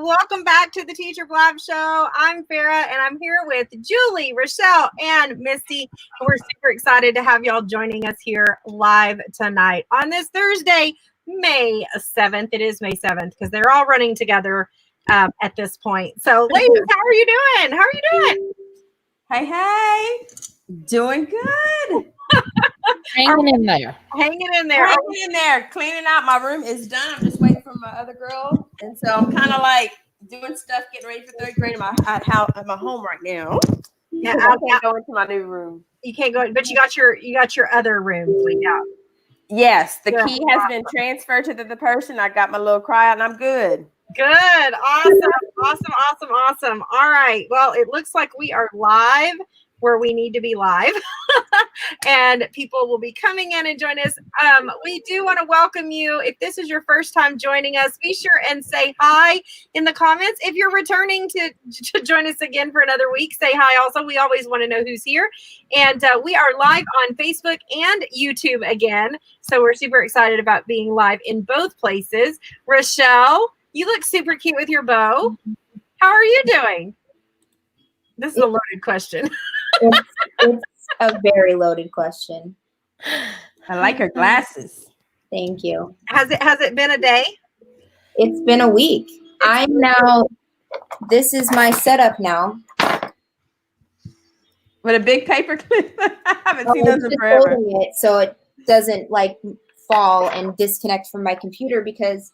Welcome back to the Teacher Blab Show. I'm Farah, and I'm here with Julie, Rochelle, and Misty. We're super excited to have y'all joining us here live tonight on this Thursday, May 7th. It is May 7th because they're all running together at this point. So, ladies, how are you doing? How are you doing? Hey. Doing good. Hanging in there. Hanging in there. Hanging in there. Cleaning out. My room is done. I'm just waiting for my other girl. And so I'm kind of like doing stuff, getting ready for third grade at my home right now. Yeah, I can't go into my new room. You can't go, but you got your other room cleaned out. Yes, the key has been transferred to the person. I got my little cry out and I'm good. Good. Awesome. All right. Well, it looks like we are live where we need to be live and people will be coming in and join us. We do want to welcome you. If this is your first time joining us, be sure and say hi in the comments. If you're returning to join us again for another week, say hi also. We always want to know who's here. And we are live on Facebook and YouTube again. So we're super excited about being live in both places. Rochelle, you look super cute with your bow. How are you doing? This is a loaded question. It's a very loaded question. I like her glasses. Thank you. Has it been a day? It's been a week. This is my setup now. With a big paper clip. I haven't seen those in forever. It so it doesn't like fall and disconnect from my computer because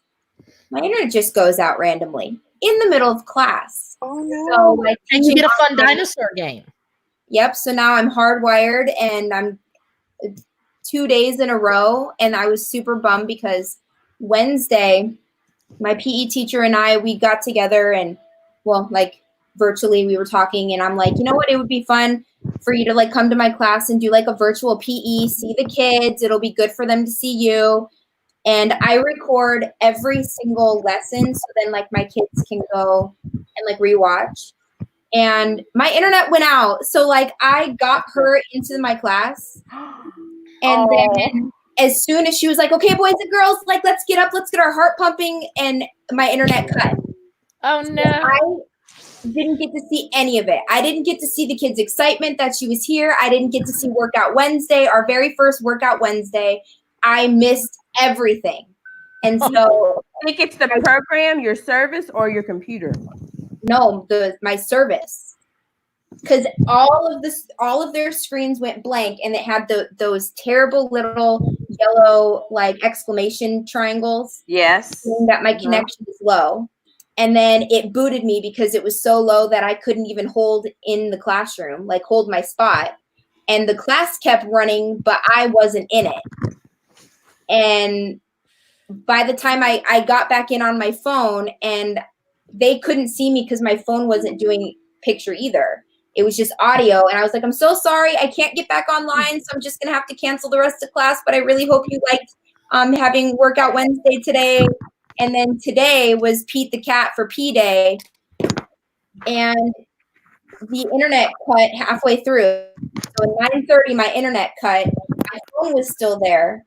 my internet just goes out randomly in the middle of class. Oh no. So And you get a fun dinosaur game. Yep. So now I'm hardwired and I'm 2 days in a row. And I was super bummed because Wednesday, my PE teacher and we got together and virtually we were talking and I'm like, you know what? It would be fun for you to like come to my class and do like a virtual PE, see the kids. It'll be good for them to see you. And I record every single lesson. So then like my kids can go and like rewatch. And my internet went out. So like I got her into my class. And then as soon as she was like, okay, boys and girls, like, let's get up, let's get our heart pumping. And my internet cut. Oh no. I didn't get to see any of it. I didn't get to see the kids' excitement that she was here. I didn't get to see Workout Wednesday, our very first Workout Wednesday. I missed everything. And so I think it's the program, your service, or your computer. No, my service, because all of their screens went blank, and it had those terrible little yellow like exclamation triangles. Yes, that my connection is low, and then it booted me because it was so low that I couldn't even hold in the classroom, like hold my spot, and the class kept running, but I wasn't in it. And by the time I got back in on my phone and they couldn't see me because my phone wasn't doing picture either. It was just audio. And I was like, I'm so sorry. I can't get back online. So I'm just going to have to cancel the rest of class. But I really hope you liked having Workout Wednesday today. And then today was Pete the Cat for P Day. And the internet cut halfway through. So at 9:30, my internet cut. My phone was still there.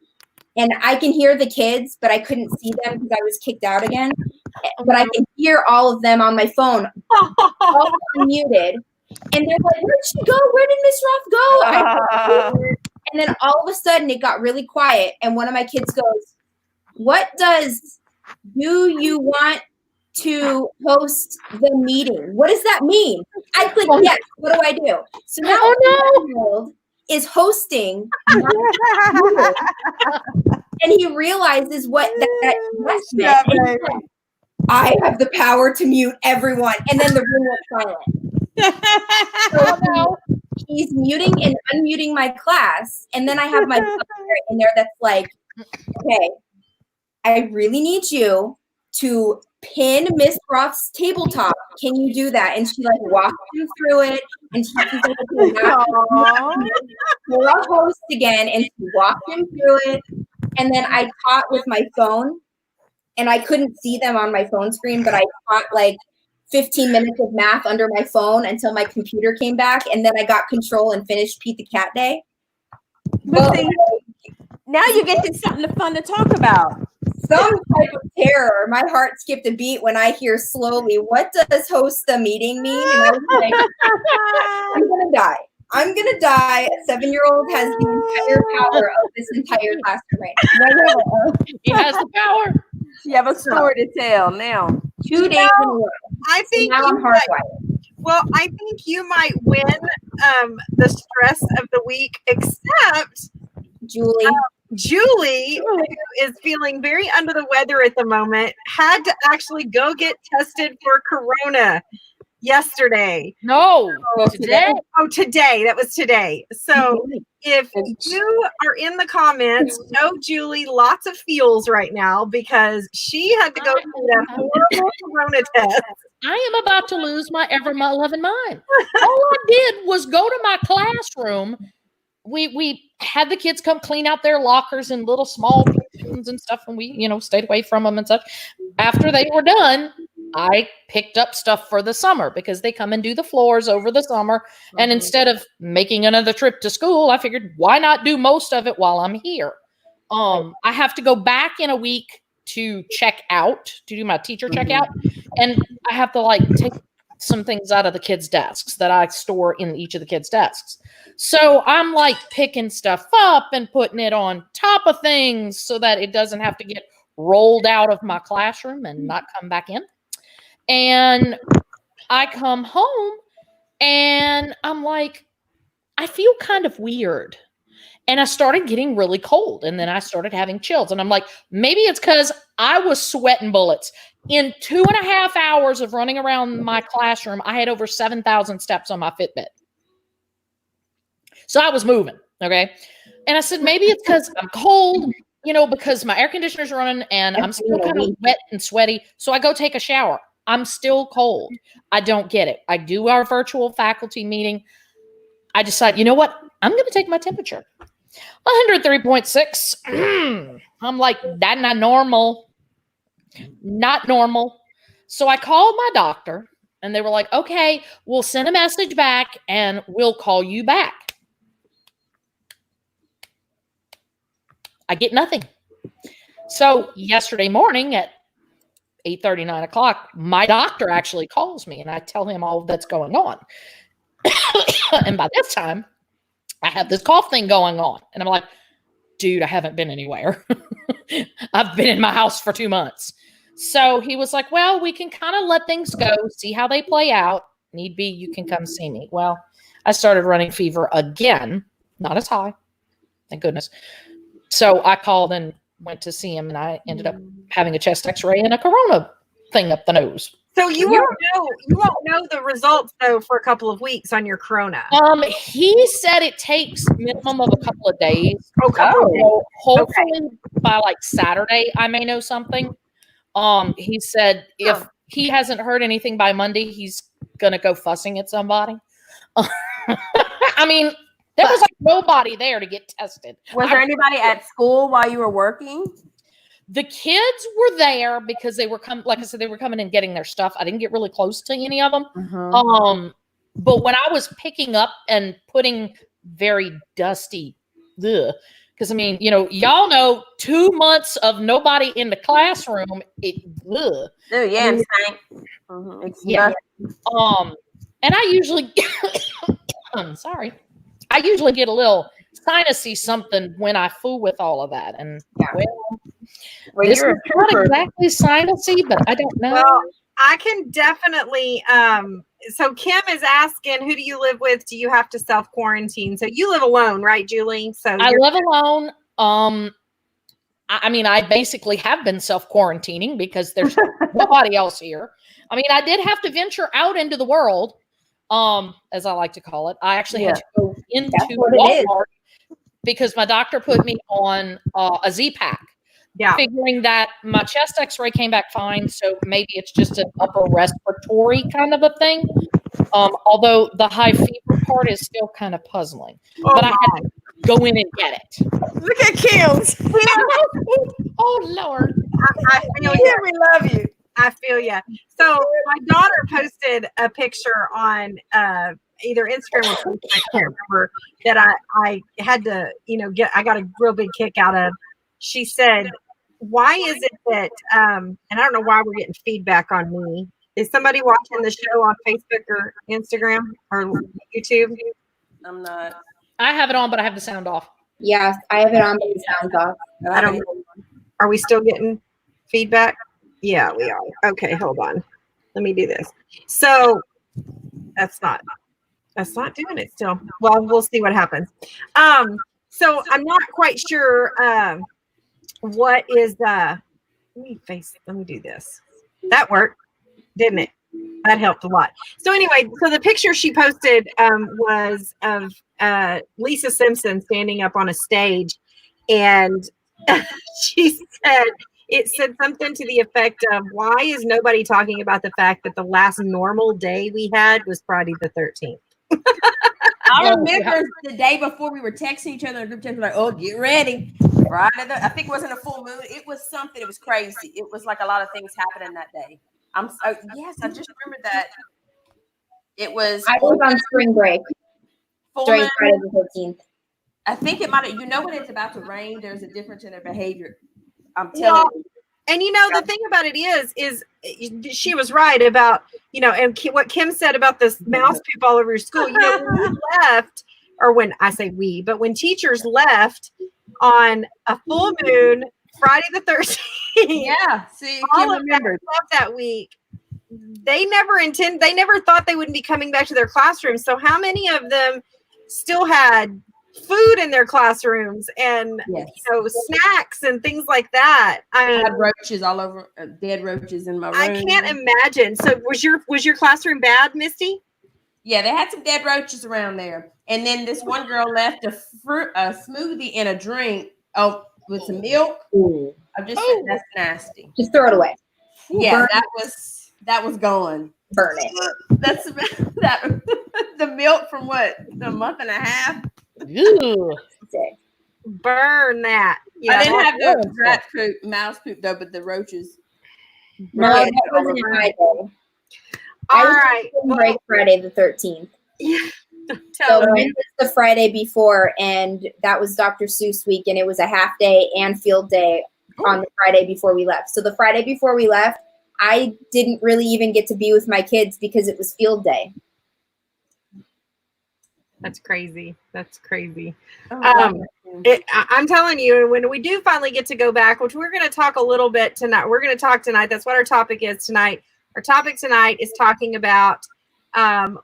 And I can hear the kids, but I couldn't see them because I was kicked out again. But I can hear all of them on my phone, all unmuted. And they're like, where'd she go? Where did Miss Roth go? And then all of a sudden it got really quiet. And one of my kids goes, do you want to host the meeting? What does that mean? I click yes. What do I do? So now is hosting. And he realizes what that meant. And he's like, I have the power to mute everyone. And then the room went silent. So he's muting and unmuting my class. And then I have my in there that's like, okay, I really need you to pin Miss Roth's tabletop. Can you do that? And she like walked him through it. And she's like, we're a host again. And she walked him through it. And then I taught with my phone. And I couldn't see them on my phone screen, but I taught like 15 minutes of math under my phone until my computer came back. And then I got control and finished Pete the Cat Day. But see, now you get to something fun to talk about. Some type of terror. My heart skipped a beat when I hear slowly, what does host the meeting mean? And I was like, I'm going to die. I'm going to die. A 7-year-old has the entire power of this entire classroom right now. He has the power. You have a story to tell now. 2 days in a row. I think now I'm hardwired. Well, I think you might win the stress of the week, except Julie, who is feeling very under the weather at the moment, had to actually go get tested for corona yesterday. No, today. Oh, today. That was today. So if you are in the comments, show Julie lots of feels right now because she had to go through that horrible corona test. I am about to lose my ever-loving mind. All I did was go to my classroom. We had the kids come clean out their lockers and little small kitchens and stuff, and we, stayed away from them and stuff. After they were done, I picked up stuff for the summer because they come and do the floors over the summer. And instead of making another trip to school, I figured, why not do most of it while I'm here? I have to go back in a week to check out, to do my teacher checkout. And I have to take some things out of the kids' desks that I store in each of the kids' desks. So I'm picking stuff up and putting it on top of things so that it doesn't have to get rolled out of my classroom and not come back in. And I come home and I'm like, I feel kind of weird. And I started getting really cold. And then I started having chills. And I'm like, maybe it's because I was sweating bullets. In 2.5 hours of running around my classroom, I had over 7,000 steps on my Fitbit. So I was moving. Okay. And I said, maybe it's because I'm cold, because my air conditioner's running and I'm still kind of wet and sweaty. So I go take a shower. I'm still cold. I don't get it. I do our virtual faculty meeting. I decide, you know what? I'm going to take my temperature. 103.6. I'm like, that's not normal. Not normal. So I called my doctor and they were like, okay, we'll send a message back and we'll call you back. I get nothing. So yesterday morning at 8:30, 9 o'clock, my doctor actually calls me and I tell him all that's going on. And by this time, I have this cough thing going on. And I'm like, dude, I haven't been anywhere. I've been in my house for 2 months. So he was like, well, we can kind of let things go, see how they play out. Need be, you can come see me. Well, I started running fever again, not as high, thank goodness. So I called and went to see him, and I ended up having a chest x-ray and a corona thing up the nose. So you won't know the results though for a couple of weeks on your corona. He said it takes minimum of a couple of days. Okay. So hopefully by Saturday I may know something. He said if he hasn't heard anything by Monday, he's gonna go fussing at somebody. I mean, there was nobody there to get tested. Was there anybody at school while you were working? The kids were there because they were coming. Like I said, they were coming and getting their stuff. I didn't get really close to any of them. But when I was picking up and putting very dusty, because I mean, y'all know 2 months of nobody in the classroom. Oh yeah, yeah. And I usually, I'm sorry. I usually get a little sinusy something when I fool with all of that. And well, this is not exactly sinusy, but I don't know. Well, I can definitely. So Kim is asking, who do you live with? Do you have to self quarantine? So you live alone, right, Julie? So I live alone. I mean, I basically have been self quarantining because there's nobody else here. I mean, I did have to venture out into the world, as I like to call it. I actually had to go into what it is. Walmart because my doctor put me on a Z-Pack. Yeah. Figuring that my chest x-ray came back fine, so maybe it's just an upper respiratory kind of a thing. Although the high fever part is still kind of puzzling. But I had to go in and get it. Look at Kim's. Oh, Lord. I feel Kim, you. we love you. I feel you. So my daughter posted a picture on either Instagram or Facebook, I can't remember, that I had to, I got a real big kick out of. She said, why is it that, and I don't know why we're getting feedback on me. Is somebody watching the show on Facebook or Instagram or YouTube? I'm not. I have it on, but I have the sound off. Yeah, I have it on, but the sound's off. I don't know. Are we still getting feedback? Yeah, we are. Okay, hold on. Let me do this. So that's not doing it still. Well, we'll see what happens. So I'm not quite sure what is let me do this. That worked, didn't it? That helped a lot. So anyway, so the picture she posted was of Lisa Simpson standing up on a stage, and she said, it said something to the effect of, why is nobody talking about the fact that the last normal day we had was Friday the 13th? I remember the day before we were texting each other in a group text, like, oh, get ready. Friday, I think it wasn't a full moon. It was something. It was crazy. It was like a lot of things happening that day. Yes, I just remember that. It was. I was on spring break during moon. Friday the 13th. I think it might have, when it's about to rain, there's a difference in their behavior. I'm telling you. And the thing about it is she was right about, and what Kim said about this mouse poop all over your school. When we left, or when I say we, but when teachers left on a full moon, Friday the 13th. Yeah, see, Kim remembered that week. They never thought they wouldn't be coming back to their classrooms. So how many of them still had food in their classrooms and snacks and things like that? I had roaches all over, dead roaches in my room. I can't imagine. So was your classroom bad, Misty? Yeah, they had some dead roaches around there. And then this one girl left a smoothie and a drink with some milk. Ooh. I'm just saying, that's nasty. Just throw it away. Yeah, that was gone. Burn it. That's that the milk from a month and a half. Ew. Burn that. Yeah, I didn't have the rat poop, mouse poop though, but the roaches. No, that wasn't my day. All right. Break Friday the 13th. Yeah. So it was the Friday before, and that was Dr. Seuss week, and it was a half day and field day on the Friday before we left. So the Friday before we left, I didn't really even get to be with my kids because it was field day. That's crazy. Oh, I'm telling you, when we do finally get to go back, which we're going to talk a little bit tonight. We're going to talk tonight. That's what our topic is tonight. Our topic tonight is talking about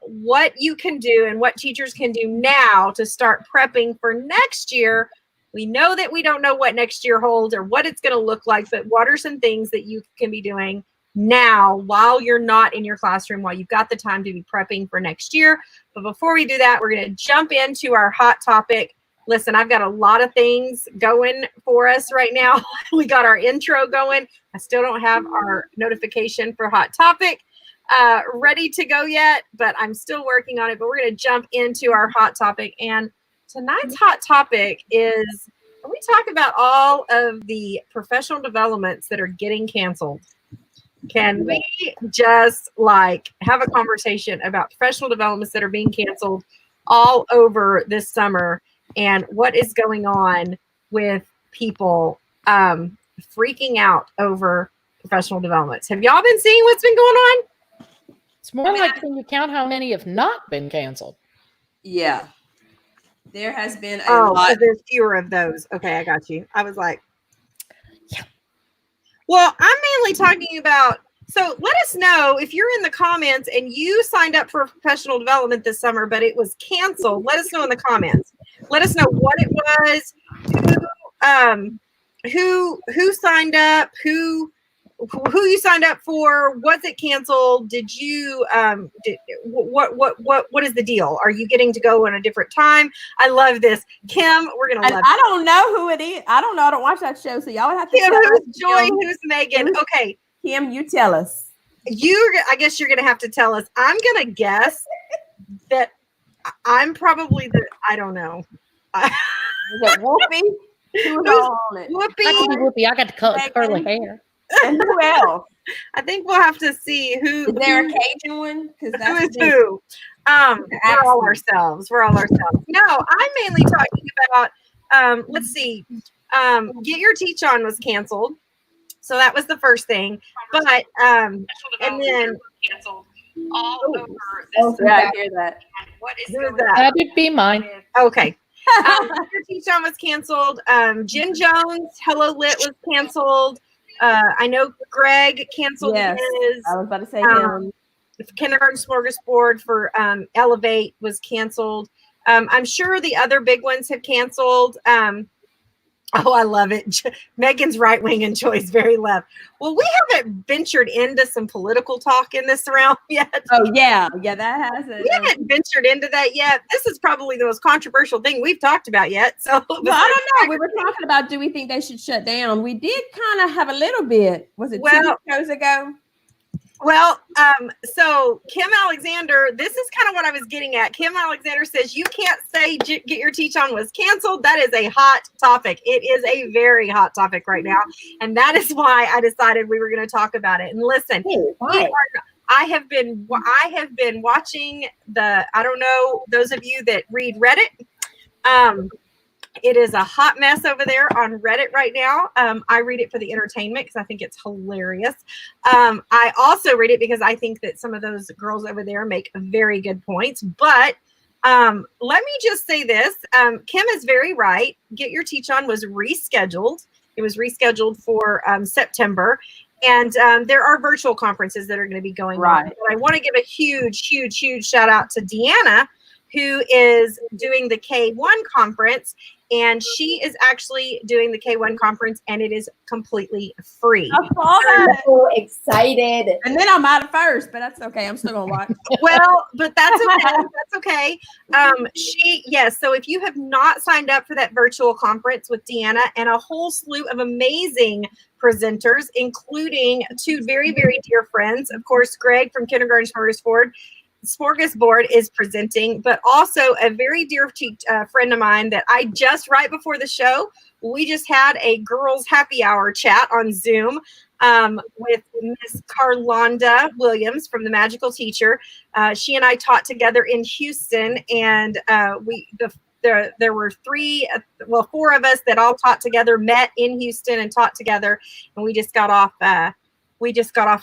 what you can do and what teachers can do now to start prepping for next year. We know that we don't know what next year holds or what it's going to look like, but what are some things that you can be doing now while you're not in your classroom, while you've got the time to be prepping for next year? But before we do that, we're going to jump into our hot topic. Listen, I've got a lot of things going for us right now. We got our intro going. I still don't have our notification for hot topic ready to go yet, but I'm still working on it. But we're going to jump into our hot topic. And tonight's hot topic is, we talk about all of the professional developments that are getting canceled. Can we just have a conversation about professional developments that are being canceled all over this summer and what is going on with people freaking out over professional developments? Have y'all been seeing what's been going on? It's more like, can you count how many have not been canceled? Yeah. There has been a lot. So there's fewer of those. Okay, I got you. I was like, yeah. Well, I'm mainly talking about So let us know if you're in the comments and you signed up for professional development this summer, but it was canceled. Let us know in the comments. Let us know what it was, who signed up, who you signed up for. Was it canceled? Did you what is the deal? Are you getting to go on a different time? I love this. Kim, we're gonna love I don't know who it is. I don't know. I don't watch that show, so y'all would have to Kim, tell us. who's Joy, who's Megan. Okay. Kim, you tell us. I guess you're gonna have to tell us. I'm gonna guess that I'm probably I don't know. Is it Whoopi? Who's on it? Whoopi. I got the curly hair. And who else? I think we'll have to see who. Is there a Cajun one? Because who is who? We're all ourselves. We're all ourselves. No, I'm mainly talking about. Let's see. Get Your Teach On was canceled, so that was the first thing. But and then canceled all over this. Yeah, I hear that. What is that? That would be mine. Okay. Your Teach On was canceled. Jen Jones, Hello Lit was canceled. I know Greg canceled his. I was about to say him. Kindergarten Smorgasbord for Elevate was canceled. I'm sure the other big ones have canceled. Oh, I love it. Megan's right wing and Joy's very left. Well, we haven't ventured into some political talk in this round yet. Oh, yeah. Yeah, that has it. We haven't ventured into that yet. This is probably the most controversial thing we've talked about yet. So, well, I don't know. We were talking about, do we think they should shut down? We did kind of have a little bit. Was it 2 shows ago? Well, so Kim Alexander, this is kind of what I was getting at. Kim Alexander says, you can't say Get Your Teach On was canceled. That is a hot topic. It is a very hot topic right now. And that is why I decided we were going to talk about it. And listen, I have been watching I don't know, those of you that read Reddit, it is a hot mess over there on Reddit right now. I read it for the entertainment because I think it's hilarious. I also read it because I think that some of those girls over there make very good points. But let me just say this. Kim is very right. Get Your Teach On was rescheduled. It was rescheduled for September. And there are virtual conferences that are going to be going on. But I want to give a huge, huge, huge shout out to Deanna, who is doing the K1 conference. And she is actually doing the K1 conference, and it is completely free. I'm so excited. And then I'm out of first, but that's okay. I'm still gonna watch. Well, but that's okay. That's okay. So if you have not signed up for that virtual conference with Deanna and a whole slew of amazing presenters, including 2 very, very dear friends, of course, Greg from Kindergarten Smorgasbord is presenting, but also a very dear friend of mine that I just right before the show, we just had a girls happy hour chat on Zoom with Miss Carlonda Williams from The Magical Teacher. She and I taught together in Houston, and there were 4 of us that all taught together, met in Houston and taught together, and we just got off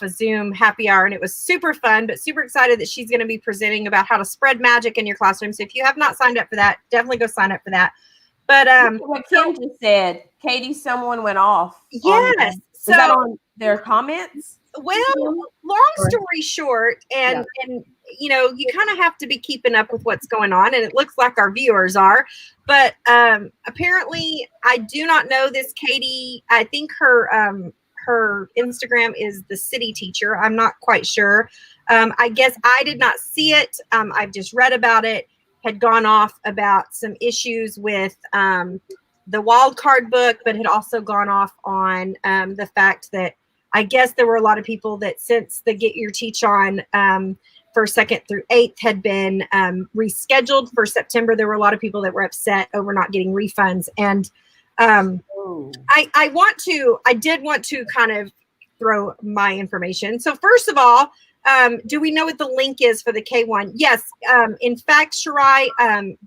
a Zoom happy hour, and it was super fun, but super excited that she's going to be presenting about how to spread magic in your classroom. So if you have not signed up for that, definitely go sign up for that. But what Kim just said, Katie, someone went off. Yes. Was that on their comments? Well, long story short, and you know, you kind of have to be keeping up with what's going on, and it looks like our viewers are. But apparently, I do not know this Katie. I think her Instagram is The City Teacher. I'm not quite sure. I guess I did not see it. I've just read about it. Had gone off about some issues with the wild card book, but had also gone off on the fact that I guess there were a lot of people that since the Get Your Teach On for 2nd through 8th had been rescheduled for September, there were a lot of people that were upset over not getting refunds. And I did want to kind of throw my information. So first of all, do we know what the link is for the K1? Yes. In fact, Shirai,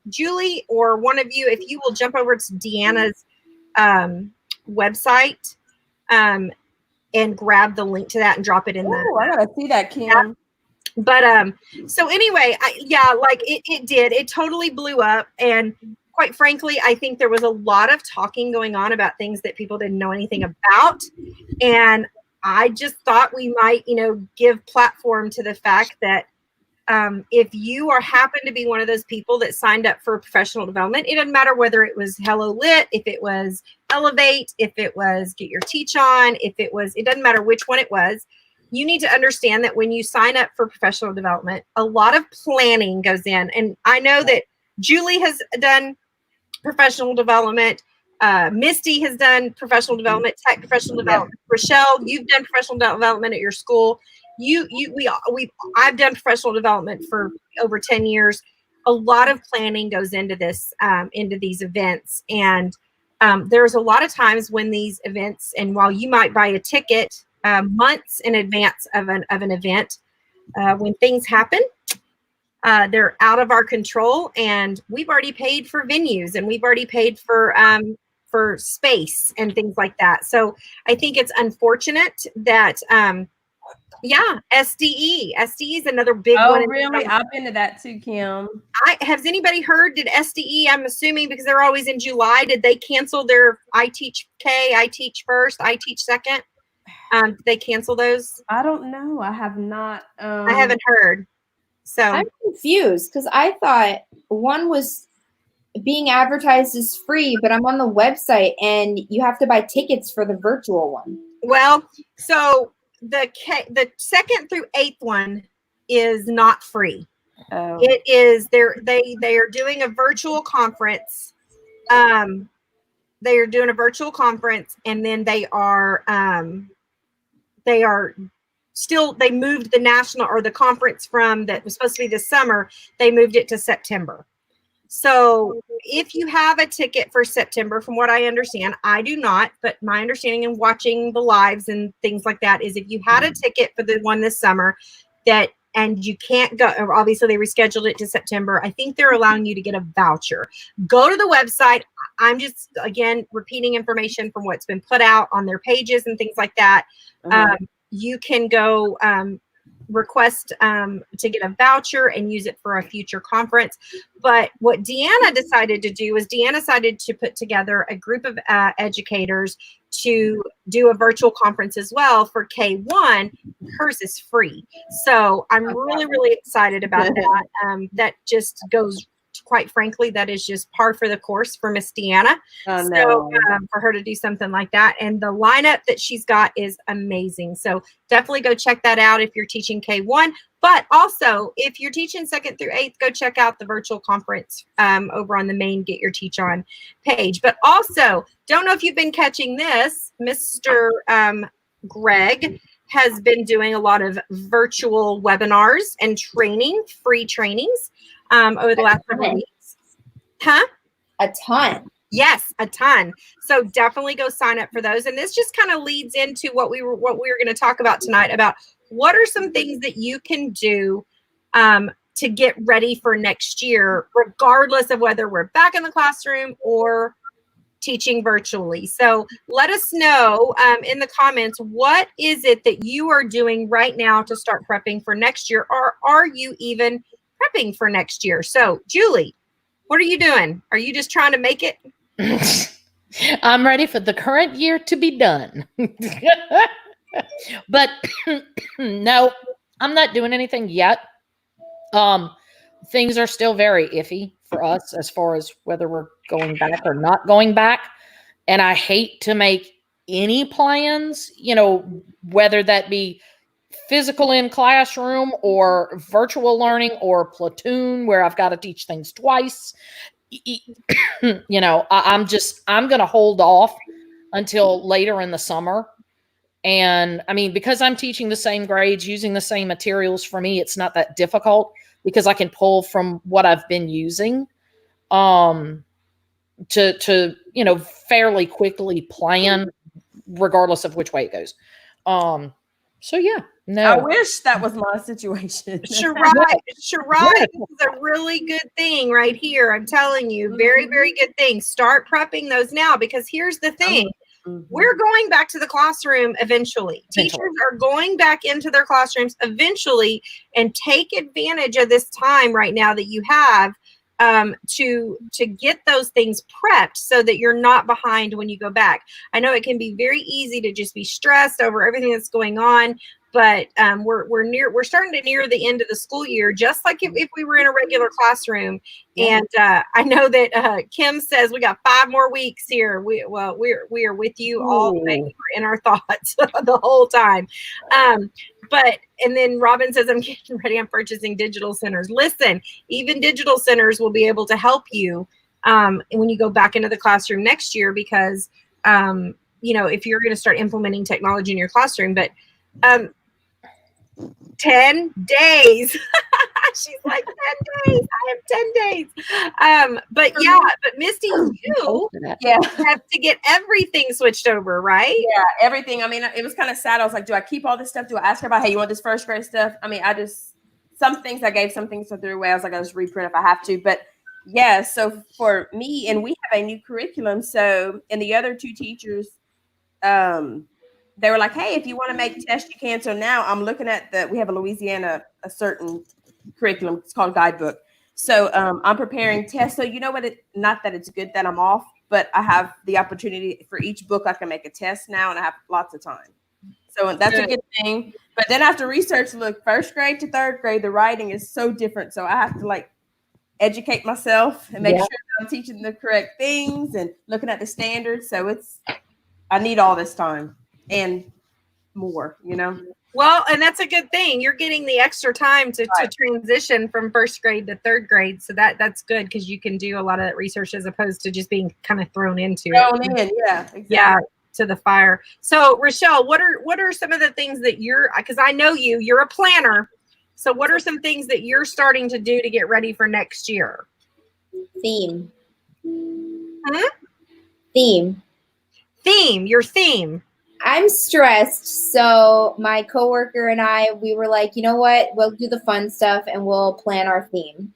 Julie, or one of you, if you will jump over to Deanna's website and grab the link to that and drop it in there. Oh, I gotta see that, Kim. Yeah. But so anyway, it did. It totally blew up, and quite frankly, I think there was a lot of talking going on about things that people didn't know anything about. And I just thought we might, give platform to the fact that if you happen to be one of those people that signed up for professional development, it doesn't matter whether it was Hello Lit, if it was Elevate, if it was Get Your Teach On, it doesn't matter which one it was. You need to understand that when you sign up for professional development, a lot of planning goes in. And I know that Julie has done professional development. Misty has done professional development, tech professional development. Rochelle, you've done professional development at your school. I've done professional development for over 10 years. A lot of planning goes into this, into these events. And there's a lot of times when these events, and while you might buy a ticket months in advance of an event, when things happen, they're out of our control, and we've already paid for venues, and we've already paid for space and things like that. So I think it's unfortunate that SDE is another big one. Oh, really? I've been to that too, Kim. Has anybody heard? Did SDE? I'm assuming because they're always in July. Did they cancel their I Teach K, I Teach First, I Teach Second? Did they cancel those? I don't know. I have not. I haven't heard. So I'm confused because I thought one was being advertised as free, but I'm on the website and you have to buy tickets for the virtual one. Well, so the 2nd through 8th one is not free. Oh. It is they are doing a virtual conference. They are doing a virtual conference, and then they moved the national or the conference from that was supposed to be this summer. They moved it to September. So if you have a ticket for September, from what I understand, I do not, but my understanding in watching the lives and things like that is if you had a ticket for the one this summer and you can't go, obviously they rescheduled it to September, I think they're allowing you to get a voucher. Go to the website. I'm just, again, repeating information from what's been put out on their pages and things like that. You can go request to get a voucher and use it for a future conference. But what Deanna decided to do is decided to put together a group of educators to do a virtual conference as well for K1. Hers is free. So I'm really, really excited about that. That just goes, quite frankly, that is just par for the course for Miss Deanna. So for her to do something like that. And the lineup that she's got is amazing. So definitely go check that out if you're teaching K1. But also, if you're teaching 2nd through 8th, go check out the virtual conference over on the main Get Your Teach On page. But also, don't know if you've been catching this, Mr. Greg has been doing a lot of virtual webinars and free trainings over the last several weeks. Huh? A ton. Yes, a ton. So definitely go sign up for those. And this just kind of leads into what we were going to talk about tonight, about what are some things that you can do to get ready for next year, regardless of whether we're back in the classroom or teaching virtually. So let us know in the comments, what is it that you are doing right now to start prepping for next year, or are you even prepping for next year? So Julie, what are you doing? Are you just trying to make it? I'm ready for the current year to be done. But no, I'm not doing anything yet. Things are still very iffy for us as far as whether we're going back or not going back. And I hate to make any plans, whether that be physical in classroom or virtual learning or platoon where I've got to teach things twice. I'm going to hold off until later in the summer. And I mean, because I'm teaching the same grades, using the same materials, for me, it's not that difficult because I can pull from what I've been using to fairly quickly plan regardless of which way it goes. So yeah, no. I wish that was my situation. Shirai, this is a really good thing right here. I'm telling you, very, very good thing. Start prepping those now, because here's the thing. We're going back to the classroom eventually. Teachers are going back into their classrooms eventually, and take advantage of this time right now that you have to get those things prepped so that you're not behind when you go back. I know it can be very easy to just be stressed over everything that's going on, but we're starting to near the end of the school year, just like if we were in a regular classroom. And I know that Kim says we got 5 more weeks here. We are with you all the way. We're in our thoughts the whole time. And then Robin says, I'm getting ready. I'm purchasing digital centers. Listen, even digital centers will be able to help you when you go back into the classroom next year, because if you're going to start implementing technology in your classroom, but 10 days. She's like, 10 days. I have 10 days. But Misty, you have to get everything switched over, right? Yeah, everything. I mean, it was kind of sad. I was like, do I keep all this stuff? Do I ask her about, hey, you want this first grade stuff? I mean, some things I gave, some things I threw away. I was like, I'll just reprint if I have to. But yeah, so for me, and we have a new curriculum. So, and the other 2 teachers, they were like, hey, if you want to make tests, you can. So now I'm looking at we have a certain curriculum. It's called Guidebook. So I'm preparing tests. So you know what? Not that it's good that I'm off, but I have the opportunity for each book. I can make a test now, and I have lots of time. So that's a good thing. But then I have to research, look, 1st grade to 3rd grade, the writing is so different. So I have to educate myself and make sure that I'm teaching the correct things and looking at the standards. So I need all this time and more, Well, and that's a good thing. You're getting the extra time to transition from 1st grade to 3rd grade. So that's good, because you can do a lot of that research as opposed to just being kind of thrown into it. Yeah, exactly. Yeah, to the fire. So Rochelle, what are some of the things that because I know you're a planner. So what are some things that you're starting to do to get ready for next year? Theme. Your theme. I'm stressed. So my coworker and I, we were like, you know what? We'll do the fun stuff and we'll plan our theme.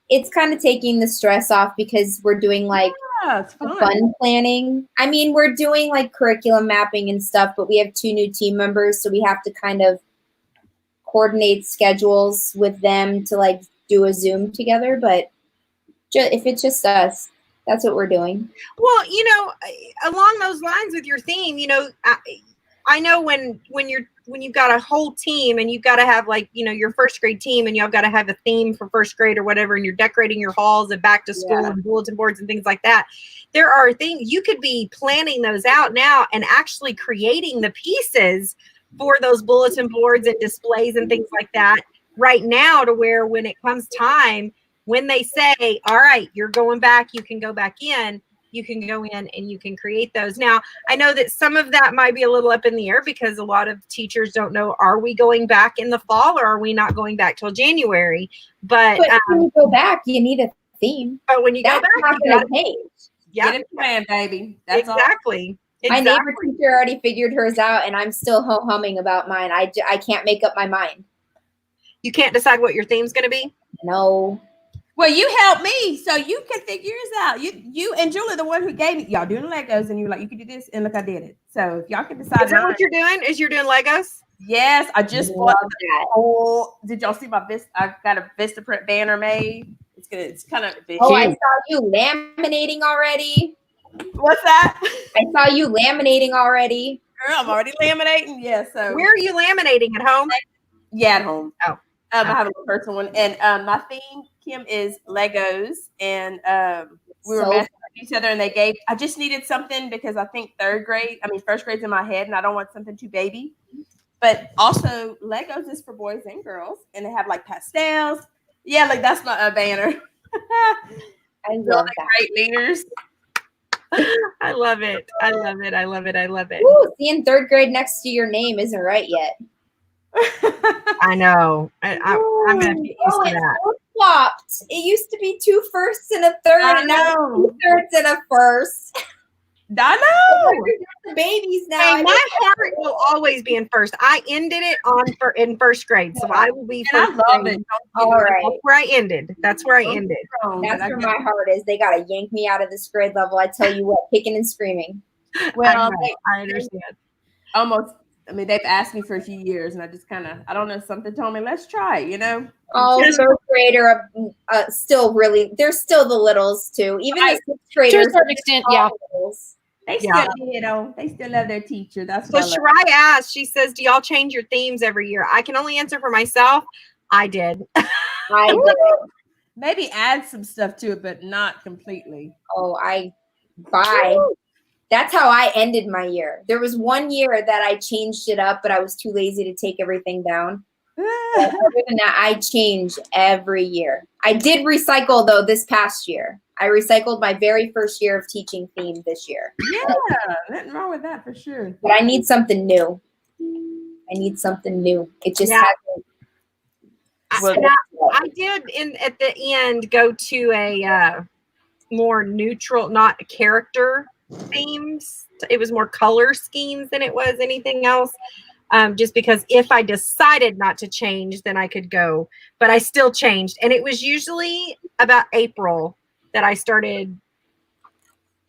It's kind of taking the stress off, because we're doing fun planning. I mean, we're doing curriculum mapping and stuff, but we have 2 new team members. So we have to kind of coordinate schedules with them to do a Zoom together. But if it's just us, that's what we're doing. Well, along those lines with your theme, I know when you've got a whole team and you've got to have your 1st grade team, and y'all got to have a theme for 1st grade or whatever, and you're decorating your halls and back to school and bulletin boards and things like that. There are things you could be planning those out now and actually creating the pieces for those bulletin boards and displays and things like that right now, to where when it comes time, when they say, all right, you're going back, you can go back in, you can go in and you can create those. Now, I know that some of that might be a little up in the air, because a lot of teachers don't know, are we going back in the fall or are we not going back till January? But when you go back, you need a theme. But when you go back, not going to change. Get it planned, baby. That's exactly. My neighbor teacher already figured hers out, and I'm still humming about mine. I can't make up my mind. You can't decide what your theme's going to be? No. Well, you helped me, so you can figure yours out. You and Julie, the one who gave me, y'all doing Legos, and you were like, you can do this, and look, I did it. So if y'all can decide. Is that what you're doing? Is you're doing Legos? Yes, I just bought that. Did y'all see my Vista? I've got a Vistaprint banner made. It's kind of big. Oh, I saw you laminating already. What's that? I saw you laminating already. Girl, I'm already laminating. Yeah. So where are you laminating? At home? Yeah, at home. Oh. I have a little personal one, and my theme, Kim, is Legos, and we were messing with each other, and I just needed something, because I think 1st grade's in my head, and I don't want something too baby, but also Legos is for boys and girls, and they have pastels. Yeah, that's not a banner. I love that. Great leaders. I love it. I love it. I love it. I love it. Ooh, seeing 3rd grade next to your name isn't right yet. I know. I'm going to get used to that. Flopped. It used to be 2 firsts and a 3rd, and now 2 thirds and a first. I know. The babies now. Hey, my heart will always be in first. I ended it in 1st grade, so I will be first. I love it. All right. That's where I ended. That's where where my heart is. They gotta yank me out of this grade level. I tell you what, kicking and screaming. Well, I understand. Almost I mean, they've asked me for a few years, and I just kind of, I don't know, something told me, let's try it, you know? Oh, third grader, still really, they're still the littles too. Even the sixth To a graders. certain extent, yeah. They still, you know, they still love their teacher. That's So what I love. Shirai asked, she says, do y'all change your themes every year? I can only answer for myself. I did. I did. Maybe add some stuff to it, but not completely. Oh, bye. That's how I ended my year. There was one year that I changed it up, but I was too lazy to take everything down. But other than that, I change every year. I did recycle though this past year. I recycled my very first year of teaching theme this year. Yeah, nothing wrong with that for sure. But I need something new. It just hasn't. I did at the end go to a more neutral, not character themes. It was more color schemes than it was anything else. Just because if I decided not to change, then I could go. But I still changed. And it was usually about April that I started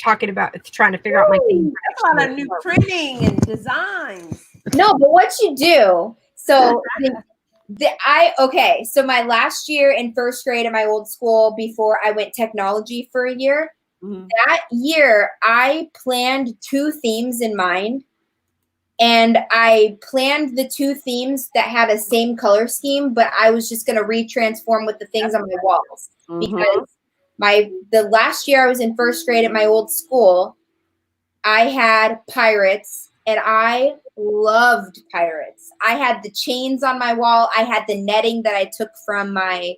talking about trying to figure out my theme. That's a lot of new printing and designs. No, but what you do, so so my last year in first grade at my old school before I went technology for a year, that year I planned 2 themes in mind. And I planned the 2 themes that had a same color scheme, but I was just going to retransform with the things on my walls. Because the last year I was in first grade at my old school, I had pirates, and I loved pirates. I had the chains on my wall. I had the netting that I took from my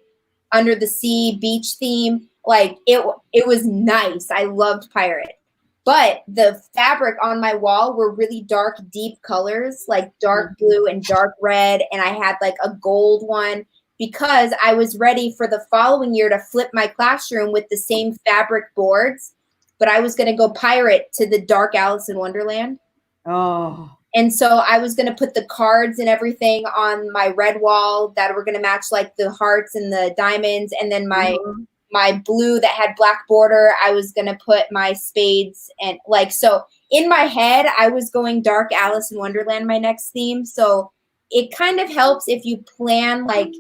Under the Sea beach theme. Like, it was nice. I loved pirate. But the fabric on my wall were really dark, deep colors, like dark blue and dark red. And I had like a gold one because I was ready for the following year to flip my classroom with the same fabric boards. But I was going to go pirate to the dark Alice in Wonderland. Oh. And so I was going to put the cards and everything on my red wall that were going to match like the hearts and the diamonds. And then my blue that had black border, I was going to put my spades and like, so in my head, I was going dark Alice in Wonderland, my next theme. So it kind of helps if you plan like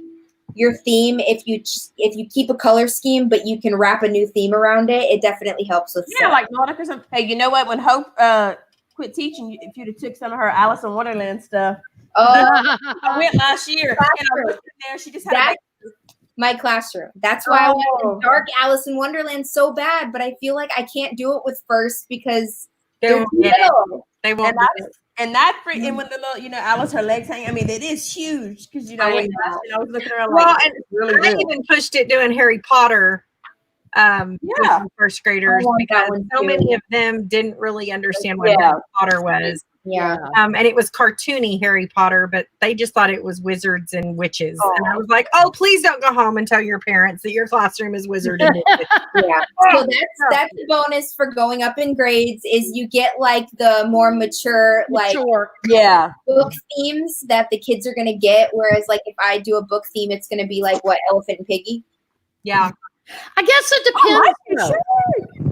your theme, if you keep a color scheme, but you can wrap a new theme around it, it definitely helps with stuff. Like Monica or something. Hey, you know what? When Hope quit teaching, if you'd have took some of her Alice in Wonderland stuff. Oh, I went last year. And I looked in there, she just had my classroom. That's why I wanted dark Alice in Wonderland so bad, but I feel like I can't do it with first because they're little. They won't. And that and when the little, you know, Alice, her legs hang. I mean, it is huge because I was looking around like, and really I even pushed it doing Harry Potter. With first graders because so many of them didn't really understand what Harry Potter was. Yeah. And it was cartoony Harry Potter, but they just thought it was wizards and witches. And I was like, oh, please don't go home and tell your parents that your classroom is wizard and witches. Yeah. So that's a bonus for going up in grades is you get like the more mature book themes that the kids are going to get. Whereas like if I do a book theme, it's going to be like what, Elephant and Piggy? Yeah. I guess it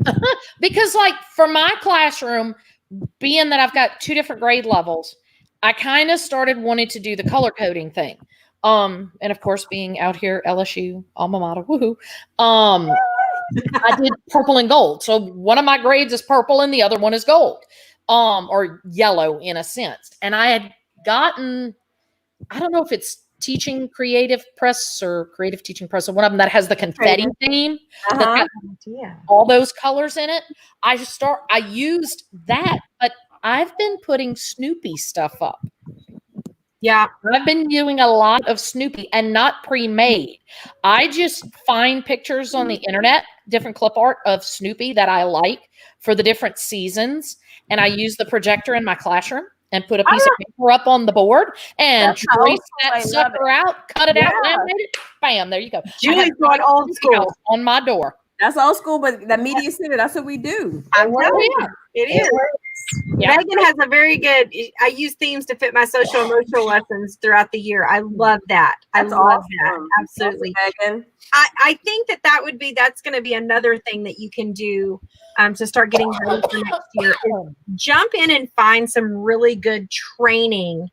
depends. Because like for my classroom, being that I've got 2 different grade levels, I kind of started wanting to do the color coding thing. And of course, being out here, LSU, alma mater, woohoo. I did purple and gold. So one of my grades is purple and the other one is gold, or yellow in a sense. And I had gotten, I don't know if it's Teaching Creative Press or Creative Teaching Press, or one of them that has the confetti theme, all those colors in it. I used that, but I've been putting Snoopy stuff up. Yeah, I've been doing a lot of Snoopy and not pre-made. I just find pictures on the internet, different clip art of Snoopy that I like for the different seasons, and I use the projector in my classroom and put a piece of paper up on the board and trace that sucker out, cut it out, laminate it. Bam, there you go. Julie's going old school on my door. That's old school, but the media center, that's what we do. I'm telling you, it is. Yeah. Megan has a very good. I use themes to fit my social emotional lessons throughout the year. I love that. That's I love awesome. that. Absolutely. Megan. I think that's going to be another thing that you can do to start getting ready for next year. Is jump in and find some really good training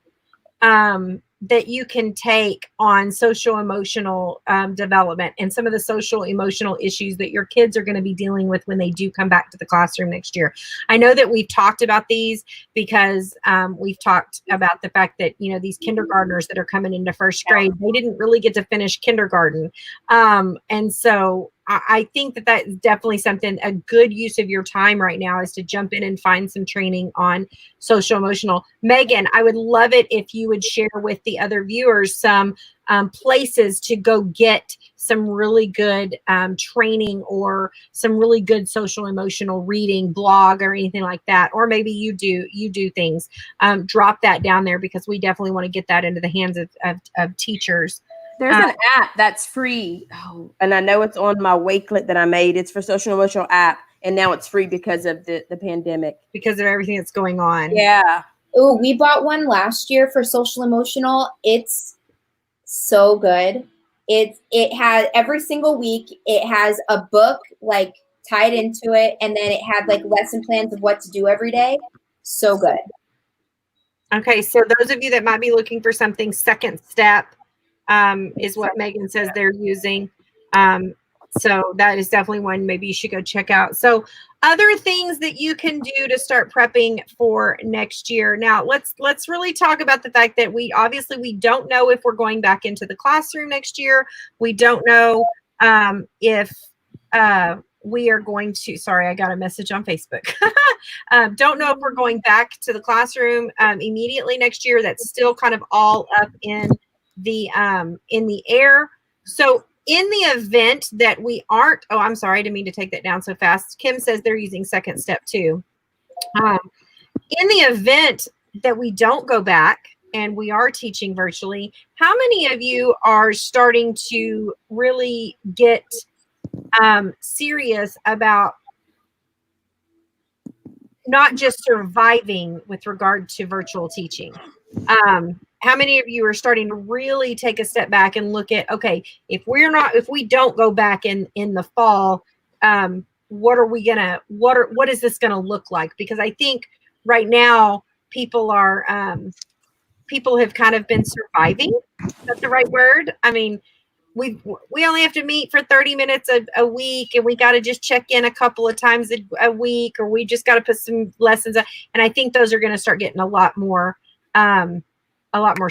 that you can take on social emotional development and some of the social emotional issues that your kids are going to be dealing with when they do come back to the classroom next year. I know that we've talked about these because we've talked about the fact that, these kindergartners that are coming into first grade, they didn't really get to finish kindergarten. And so I think that is definitely something, a good use of your time right now is to jump in and find some training on social emotional. Megan, I would love it if you would share with the other viewers some places to go get some really good training or some really good social emotional reading, blog or anything like that. Or maybe you do things. Drop that down there because we definitely want to get that into the hands of teachers. There's an app that's free. Oh, and I know it's on my Wakelet that I made. It's for social emotional app. And now it's free because of the pandemic. Because of everything that's going on. Yeah. Oh, we bought one last year for social emotional. It's so good. It has every single week, it has a book like tied into it. And then it had like lesson plans of what to do every day. So good. Okay. So those of you that might be looking for something, Second Step is what Megan says they're using. So that is definitely one maybe you should go check out. So other things that you can do to start prepping for next year. Now let's really talk about the fact that we don't know if we're going back into the classroom next year. We don't know if we are going to, sorry, I got a message on Facebook. Don't know if we're going back to the classroom immediately next year. That's still kind of all up in the air. So in the event that we aren't, I'm sorry, I didn't mean to take that down so fast. Kim says they're using Second Step too. In the event that we don't go back and we are teaching virtually, how many of you are starting to really get serious about not just surviving with regard to virtual teaching? How many of you are starting to really take a step back and look at, okay, if we don't go back in the fall, what is this gonna look like? Because I think right now people have kind of been surviving. Is that the right word? I mean, we only have to meet for 30 minutes a week, and we got to just check in a couple of times a week, or we just got to put some lessons up. And I think those are going to start getting a lot more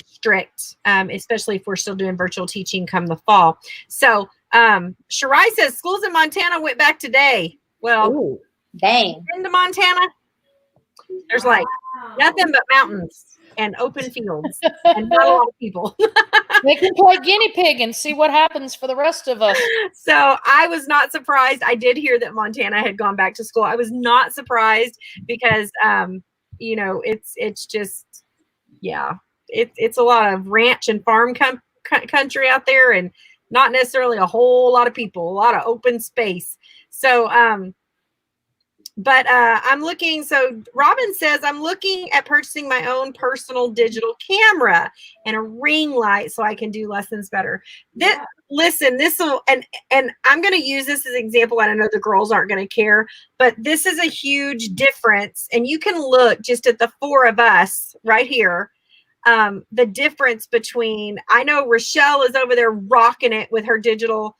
strict, especially if we're still doing virtual teaching come the fall. So Shirai says schools in Montana went back today. Well, Ooh, dang. into Montana, there's like nothing but mountains and open fields and not a lot of people. They can play guinea pig and see what happens for the rest of us. So I was not surprised. I did hear that Montana had gone back to school. I was not surprised because, it's just, yeah, it's a lot of ranch and farm country out there and not necessarily a whole lot of people, a lot of open space. So, but I'm looking, so Robin says, I'm looking at purchasing my own personal digital camera and a ring light so I can do lessons better. Listen, this will, and I'm going to use this as an example. I know the girls aren't going to care, but this is a huge difference. And you can look just at the four of us right here. The difference between, I know Rochelle is over there rocking it with her digital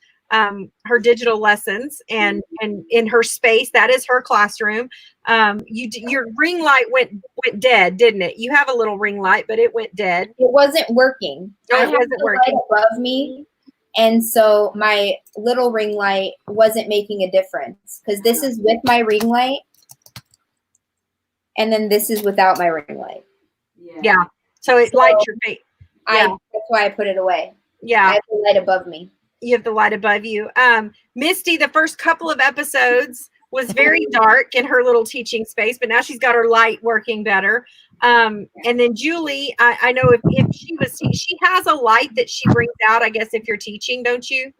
lessons and in her space. That is her classroom. Your ring light went dead, didn't it? You have a little ring light, but it went dead. It wasn't working. Oh, I it wasn't working. Light above me, and so my little ring light wasn't making a difference because this is with my ring light, and then this is without my ring light. Yeah. So it lights your face. Yeah. That's why I put it away. Yeah. I have the light above me. You have the light above you. Misty, the first couple of episodes was very dark in her little teaching space, but now she's got her light working better. And then Julie, I know if she has a light that she brings out, I guess, if you're teaching, don't you?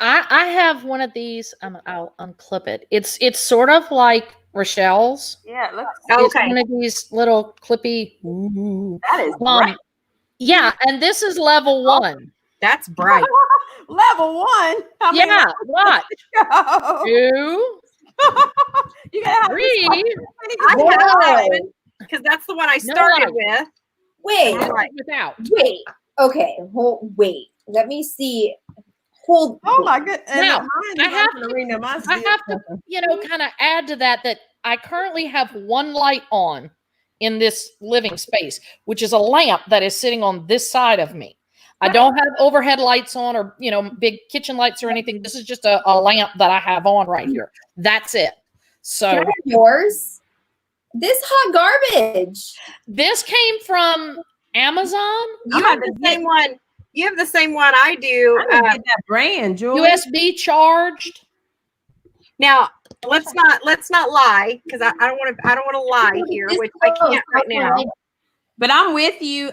I have one of these. I'll unclip it. It's sort of like Rochelle's. Yeah, it looks. It's Okay. one of these little clippy. Ooh. That is bright. Yeah, and this is level 1. That's bright. Level 1. I mean, Yeah, watch. go. 2, You gotta have 3. I Whoa. have one because that's the one I No started light. with. Wait, This is without. wait. Okay, wait. Let me see. Hold. Oh my goodness. Now, I have I I have to, kind of add to that I currently have one light on in this living space, which is a lamp that is sitting on this side of me. I don't have overhead lights on or, big kitchen lights or anything. This is just a lamp that I have on right here. That's it. So Can I have yours? This hot garbage. this came from Amazon, You have the same one. You have the same one I do. get that brand, Julie. USB charged. Now let's not lie because I don't want to lie here, which I can't right now. But I'm with you,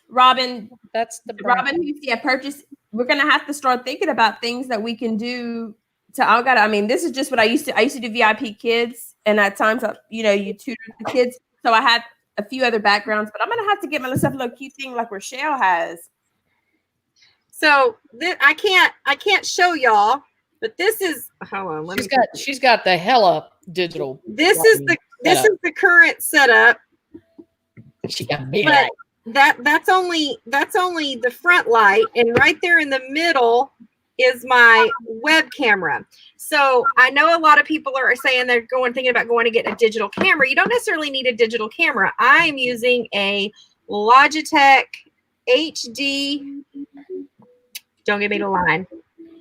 Robin. That's the brand. Robin, I purchased. We're gonna have to start thinking about things that we can do to. I mean, this is just what I used to. I used to do VIP kids, and at times, you tutor the kids. So I had a few other backgrounds, but I'm gonna have to get myself a little cute thing like Rochelle has. So I can't show y'all, but this is. Hold on, She's got the hella digital. This is the current setup. She got big. But that's only the front light, and right there in the middle is my web camera. So I know a lot of people are saying they're thinking about going to get a digital camera. You don't necessarily need a digital camera. I am using a Logitech HD. Don't give me the line.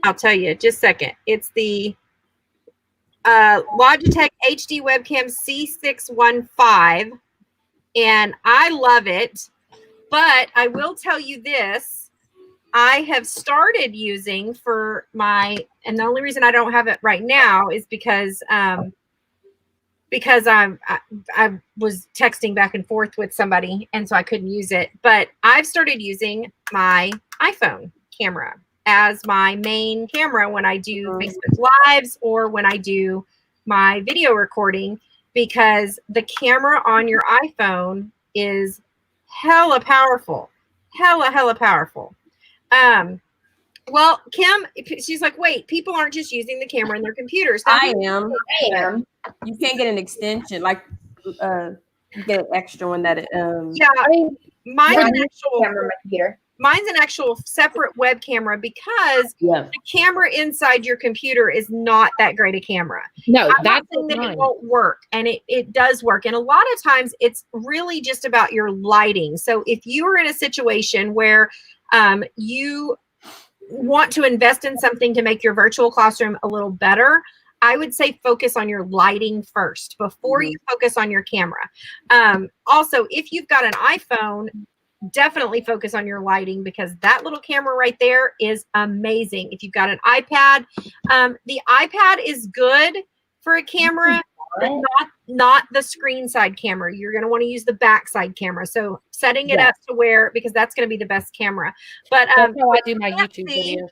I'll tell you just a second. It's the Logitech HD webcam C615, and I love it. But I will tell you this. I have started using and the only reason I don't have it right now is because I was texting back and forth with somebody, and so I couldn't use it. But I've started using my iPhone camera as my main camera when I do Facebook Lives or when I do my video recording, because the camera on your iPhone is hella powerful. Hella powerful. Well, Kim, she's like, wait, people aren't just using the camera in their computers. I am. You can't get an extension, like you get an extra one that mine's an actual separate web camera, because the camera inside your computer is not that great a camera. No, that's that it won't work, and it does work. And a lot of times it's really just about your lighting. So if you are in a situation where you want to invest in something to make your virtual classroom a little better, I would say focus on your lighting first before you focus on your camera. Also, if you've got an iPhone, definitely focus on your lighting, because that little camera right there is amazing. If you've got an iPad, the iPad is good for a camera, but not the screen side camera. You're going to want to use the backside camera. So setting it up to where, because that's going to be the best camera. But that's how I do my YouTube videos.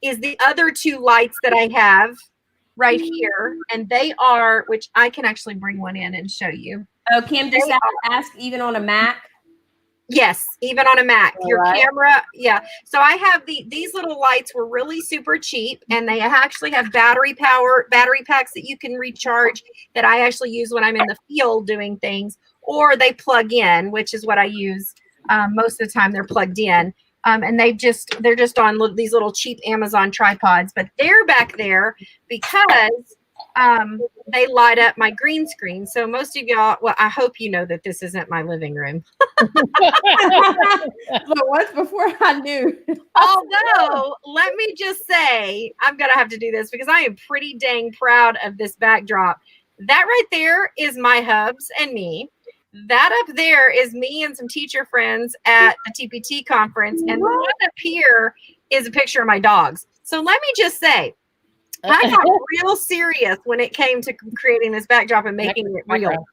Is the other two lights that I have right here, and they are, which I can actually bring one in and show you. Oh, Kim just asked, even on a Mac. Yes, even on a Mac, your camera. Yeah. So I have these little lights were really super cheap, and they actually have battery packs that you can recharge, that I actually use when I'm in the field doing things, or they plug in, which is what I use most of the time. They're plugged in. And they're just on these little cheap Amazon tripods, but they're back there because they light up my green screen. So most of y'all, well, I hope you know that this isn't my living room. But once before I knew. Although, let me just say, I'm going to have to do this because I am pretty dang proud of this backdrop. That right there is my hubs and me. That up there is me and some teacher friends at the TPT conference. And the one up here is a picture of my dogs. So let me just say, I got real serious when it came to creating this backdrop and making it real.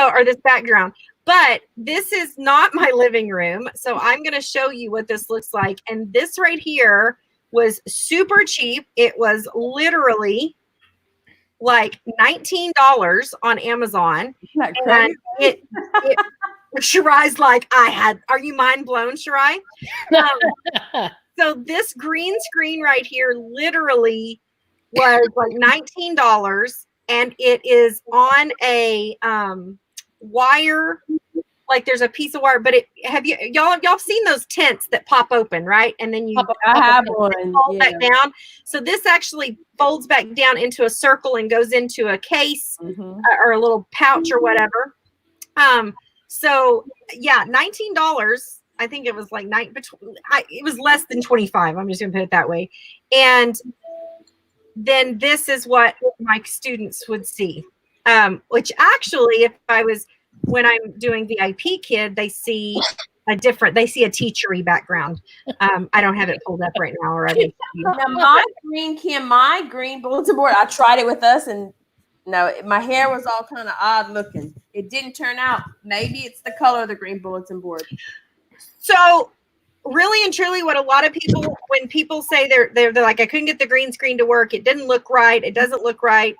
Or this background. But this is not my living room. So I'm going to show you what this looks like. And this right here was super cheap. It was literally like $19 on Amazon. Isn't that And crazy? Shirai's like, are you mind blown, Shirai? So this green screen right here literally was like $19, and it is on a wire. Like there's a piece of wire, but y'all seen those tents that pop open, right? And then you I have one. fold that down. So this actually folds back down into a circle and goes into a case or a little pouch or whatever. So yeah, $19. I think it was like it was less than 25. I'm just gonna put it that way. And then this is what my students would see. Which actually, when I'm doing VIP Kid, they see a teachery background. I don't have it pulled up right now already. Now my green bulletin board, I tried it with us, and no, my hair was all kind of odd looking. It didn't turn out. Maybe it's the color of the green bulletin board. So really and truly, what a lot of people, when people say they're like, I couldn't get the green screen to work, it didn't look right, it doesn't look right.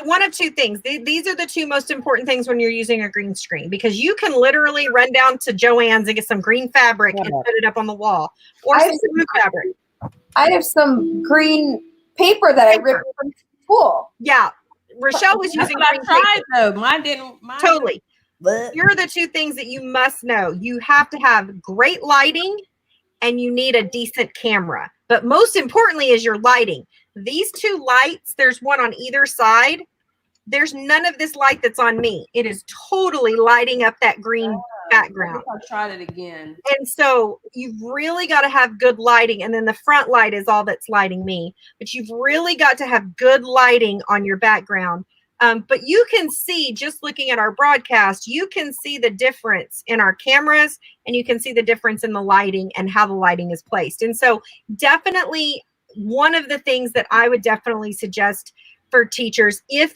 One of two things. These are the two most important things when you're using a green screen, because you can literally run down to Joann's and get some green fabric and put it up on the wall, or some blue fabric. I have some green paper that I ripped from school. Yeah, Rochelle was using green paper. Though mine didn't. Totally. Here are the two things that you must know. You have to have great lighting, and you need a decent camera. But most importantly is your lighting. These two lights, there's one on either side. There's none of this light that's on me. It is totally lighting up that green background. I'll try it again. And so you've really got to have good lighting. And then the front light is all that's lighting me. But you've really got to have good lighting on your background. But you can see, just looking at our broadcast, you can see the difference in our cameras, and you can see the difference in the lighting and how the lighting is placed. And so definitely one of the things that I would definitely suggest for teachers, if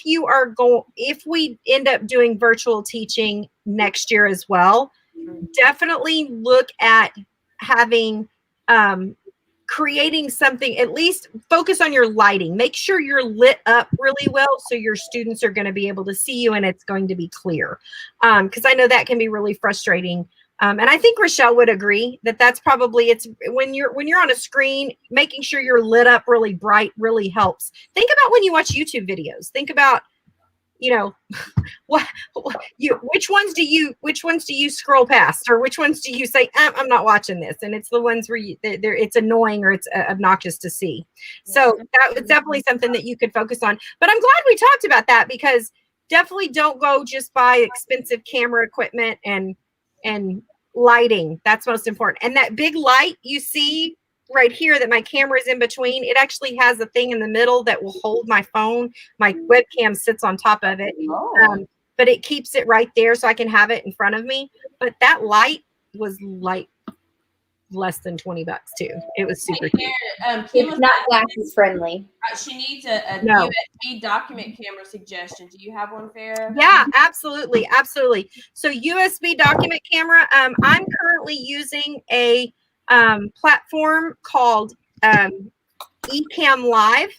we end up doing virtual teaching next year as well, definitely look at having creating something, at least focus on your lighting. Make sure you're lit up really well so your students are going to be able to see you and it's going to be clear. Because I know that can be really frustrating. And I think Rochelle would agree that that's probably, it's when you're on a screen, making sure you're lit up really bright really helps. Think about when you watch YouTube videos. Think about, which ones do you scroll past, or which ones do you say, I'm not watching this? And it's the ones where it's annoying or it's obnoxious to see. So that was definitely something that you could focus on. But I'm glad we talked about that, because definitely don't go just buy expensive camera equipment and lighting. That's most important. And that big light you see right here that my camera is in between, it actually has a thing in the middle that will hold my phone. My webcam sits on top of it, but it keeps it right there so I can have it in front of me. But that light was like less than $20 too. It was super cheap. It's not glasses friendly. She needs a USB document camera suggestion. Do you have one, Farrah? Yeah, absolutely. So USB document camera. I'm currently using a platform called Ecamm Live.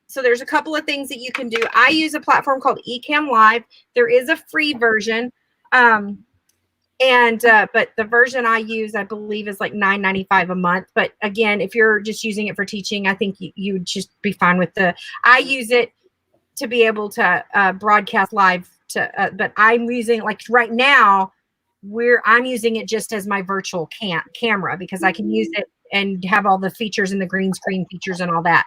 So there's a couple of things that you can do. I use a platform called Ecamm Live. There is a free version. But the version I use, I believe, is like $9.95 a month. But again, if you're just using it for teaching, I think you would just be fine with I use it to be able to broadcast live but I'm using, like right now, I'm using it just as my virtual camera, because I can use it and have all the features and the green screen features and all that.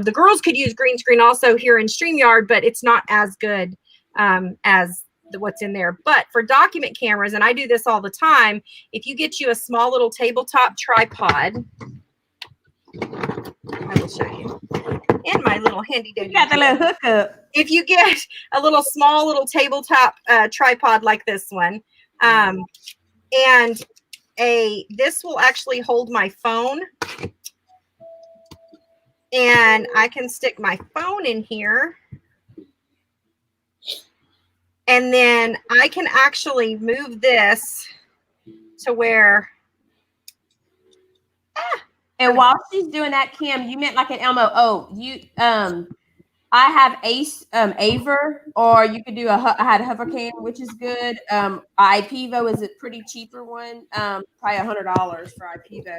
The girls could use green screen also here in StreamYard, but it's not as good as what's in there. But for document cameras, and I do this all the time, if you get you a small little tabletop tripod, I will show you. And my little handy dandy. Got the little hookup. If you get a small little tabletop tripod like this one, and this will actually hold my phone, and I can stick my phone in here, and then I can actually move this to where And while she's doing that, Kim, you meant like an Elmo. Oh, you I have Aver, or you could do I had a HoverCam, which is good. iPivo is a pretty cheaper one. Probably $100 for iPivo.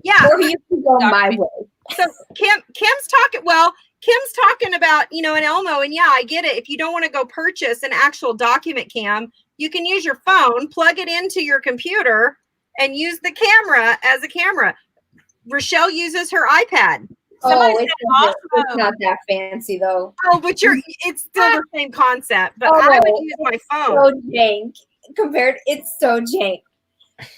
Yeah. Or you can go my way. So Kim's talking about, an Elmo, and yeah, I get it. If you don't want to go purchase an actual document cam, you can use your phone, plug it into your computer, and use the camera as a camera. Rochelle uses her iPad. It's not that fancy though. Oh, but it's still the same concept. But I would use my phone. So jank it's so jank.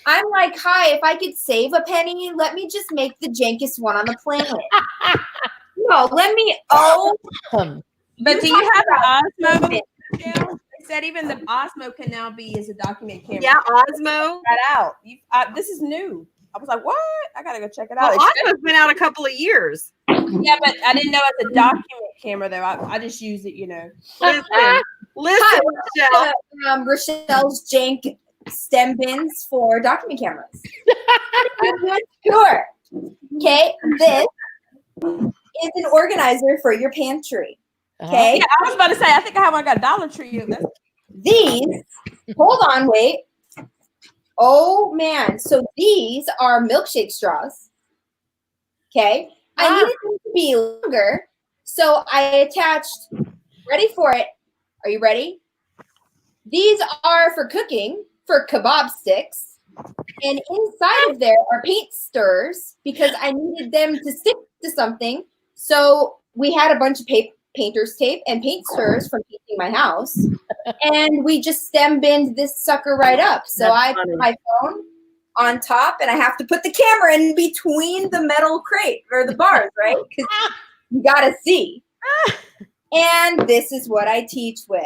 I'm like, hi, if I could save a penny, let me just make the jankest one on the planet. No, let me. But do you have an Osmo? They said even the Osmo can now be as a document camera. Yeah, Osmo. That out. This is new. I was like, what? I gotta go check it out. Well, Osmo's been out a couple of years. Yeah, but I didn't know it's a document camera though. I just use it, Listen, Hi, Rochelle. Rochelle's jank stem bins for document cameras. Sure. Okay, this is an organizer for your pantry. Okay. Yeah, I was about to say, I think I have one got Dollar Tree. These, hold on, wait. Oh man, so these are milkshake straws. Okay. I needed them to be longer, so I attached, ready for it? Are you ready? These are for cooking, for kebab sticks. And inside of there are paint stirrers because I needed them to stick to something. So we had a bunch of painter's tape and paint stirrers from painting my house. And we just stem binned this sucker right up. So I put my phone on top and I have to put the camera in between the metal crate or the bars, right? Because you got to see. And this is what I teach with.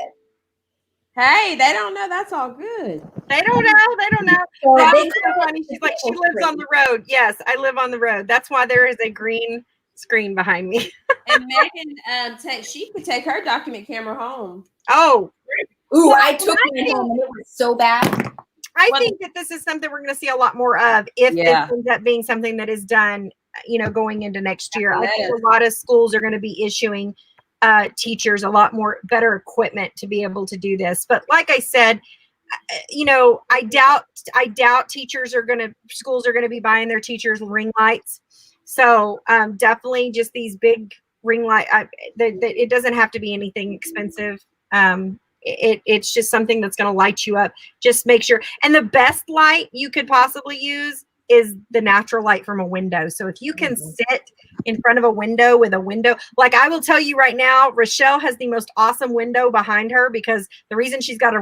Hey, they don't know. That's all good. They don't know. So She's like, she lives on the road. Yes, I live on the road. That's why there is a green screen behind me. And Megan, she could take her document camera home. Oh. Ooh, I took it home and it was so bad. I think that this is something we're going to see a lot more of if this ends up being something that is done, going into next year. I think a lot of schools are going to be issuing teachers a lot more better equipment to be able to do this. But like I said, I doubt schools are going to be buying their teachers ring lights. So definitely just these big ring light. It doesn't have to be anything expensive. It's just something that's going to light you up. Just make sure. And the best light you could possibly use is the natural light from a window. So if you can sit in front of a window with a window, like I will tell you right now, Rochelle has the most awesome window behind her because the reason she's got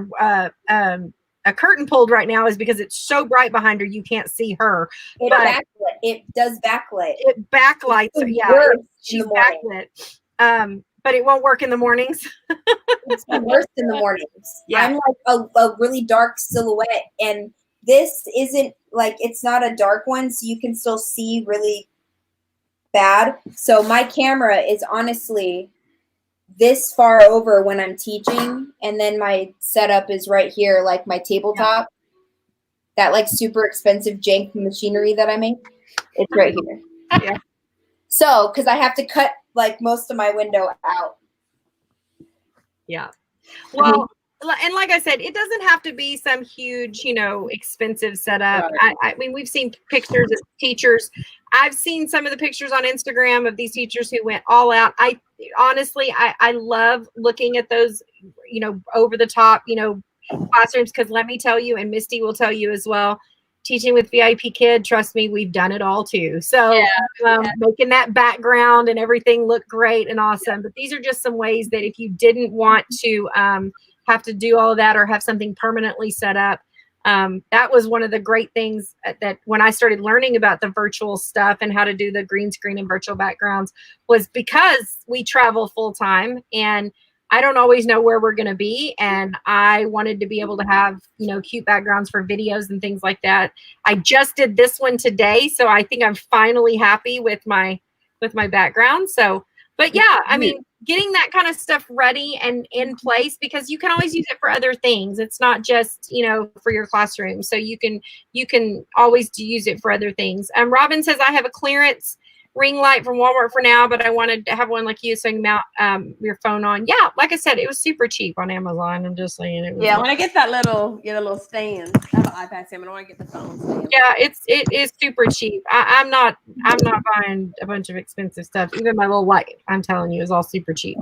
a curtain pulled right now is because it's so bright behind her you can't see her. It does backlit. It backlights her. Yeah, she's backlit. But it won't work in the mornings. It's the worst in the mornings. Yeah. I'm like a really dark silhouette, and this isn't like, it's not a dark one, so you can still see really bad. So my camera is honestly this far over when I'm teaching, and then my setup is right here, like my tabletop. That like super expensive jank machinery that I make, it's right here. Yeah. So, because I have to cut like most of my window out. Yeah. Well, and like I said, it doesn't have to be some huge, expensive setup. Right. I mean, we've seen pictures of teachers. I've seen some of the pictures on Instagram of these teachers who went all out. I honestly love looking at those, over the top, classrooms, because let me tell you, and Misty will tell you as well, teaching with VIP Kid, trust me, we've done it all too. So making that background and everything look great and awesome. But these are just some ways that if you didn't want to have to do all of that or have something permanently set up, that was one of the great things that when I started learning about the virtual stuff and how to do the green screen and virtual backgrounds was because we travel full time and I don't always know where we're going to be. And I wanted to be able to have, cute backgrounds for videos and things like that. I just did this one today. So I think I'm finally happy with my background. So, but yeah, I mean, getting that kind of stuff ready and in place, because you can always use it for other things. It's not just, for your classroom. So you can always use it for other things. Robin says, I have a clearance ring light from Walmart for now, but I wanted to have one like you, so you can mount your phone on. Yeah, like I said, it was super cheap on Amazon. I'm just saying it was. Yeah, when I get that little stand, I have an iPad stand, but I want to get the phone stand. Yeah, it is super cheap. I'm not buying a bunch of expensive stuff. Even my little light, I'm telling you, is all super cheap.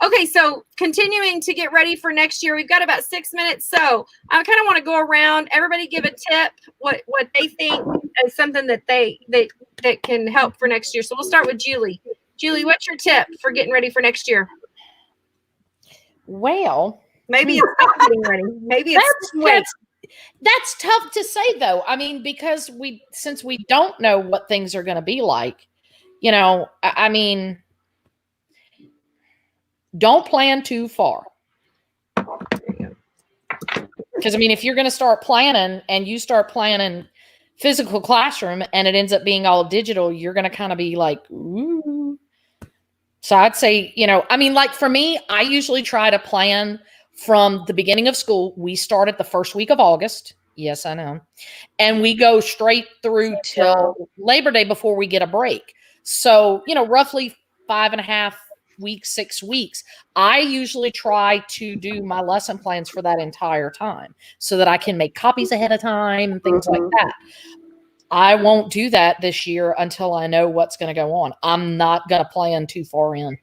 Okay, so continuing to get ready for next year, we've got about 6 minutes. So I kind of want to go around. Everybody give a tip, what they think is something that that can help for next year. So we'll start with Julie. Julie, what's your tip for getting ready for next year? Well, maybe it's not getting ready. Maybe it's that's tough to say, though. I mean, because since we don't know what things are going to be like, I mean, don't plan too far. Because, I mean, if you're going to start planning and you start planning physical classroom and it ends up being all digital, you're going to kind of be like, ooh. So I'd say, I mean, like for me, I usually try to plan from the beginning of school. We start at the first week of August. Yes, I know. And we go straight through till Labor Day before we get a break. So, roughly 5.5 weeks, 6 weeks. I usually try to do my lesson plans for that entire time so that I can make copies ahead of time and things like that. I won't do that this year until I know what's going to go on. I'm not going to plan too far in.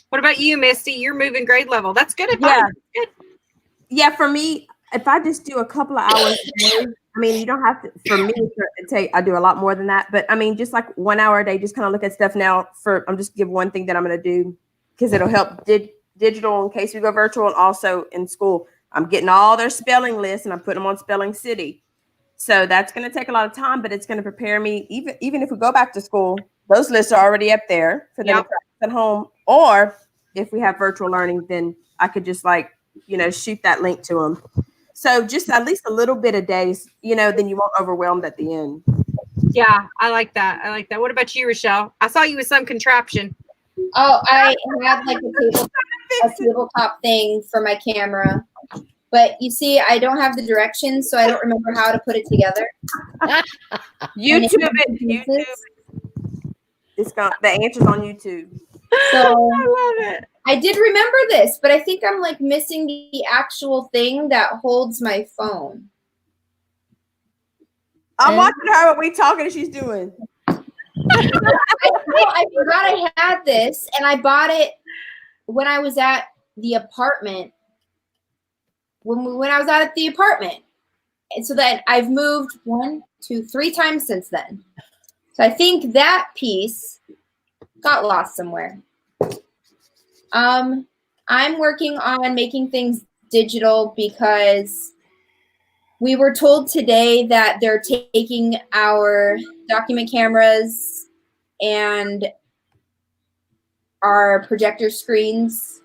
What about you, Misty? You're moving grade level. That's good advice. Yeah. Good. Yeah, for me, if I just do a couple of hours a day, I mean, you don't have to, for me, I do a lot more than that. But I mean, just like 1 hour a day, just kind of look at stuff now. I'm just give one thing that I'm going to do because it'll help digital in case we go virtual, and also in school. I'm getting all their spelling lists and I'm putting them on Spelling City. So that's going to take a lot of time, but it's going to prepare me. Even if we go back to school, those lists are already up there for them to practice at home. Or if we have virtual learning, then I could just shoot that link to them. So just at least a little bit of days, then you won't overwhelmed at the end. Yeah, I like that. What about you, Rochelle? I saw you with some contraption. Oh, I have like a tabletop thing for my camera. But you see, I don't have the directions, so I don't remember how to put it together. YouTube. It's got the answers on YouTube. So I love it. I did remember this, but I think I'm like missing the actual thing that holds my phone. I'm watching her when we talking and she's doing. I forgot I had this, and I bought it when I was at the apartment. When I was out at the apartment. And so then I've moved 1, 2, 3 times since then. So I think that piece got lost somewhere. I'm working on making things digital because we were told today that they're taking our document cameras and our projector screens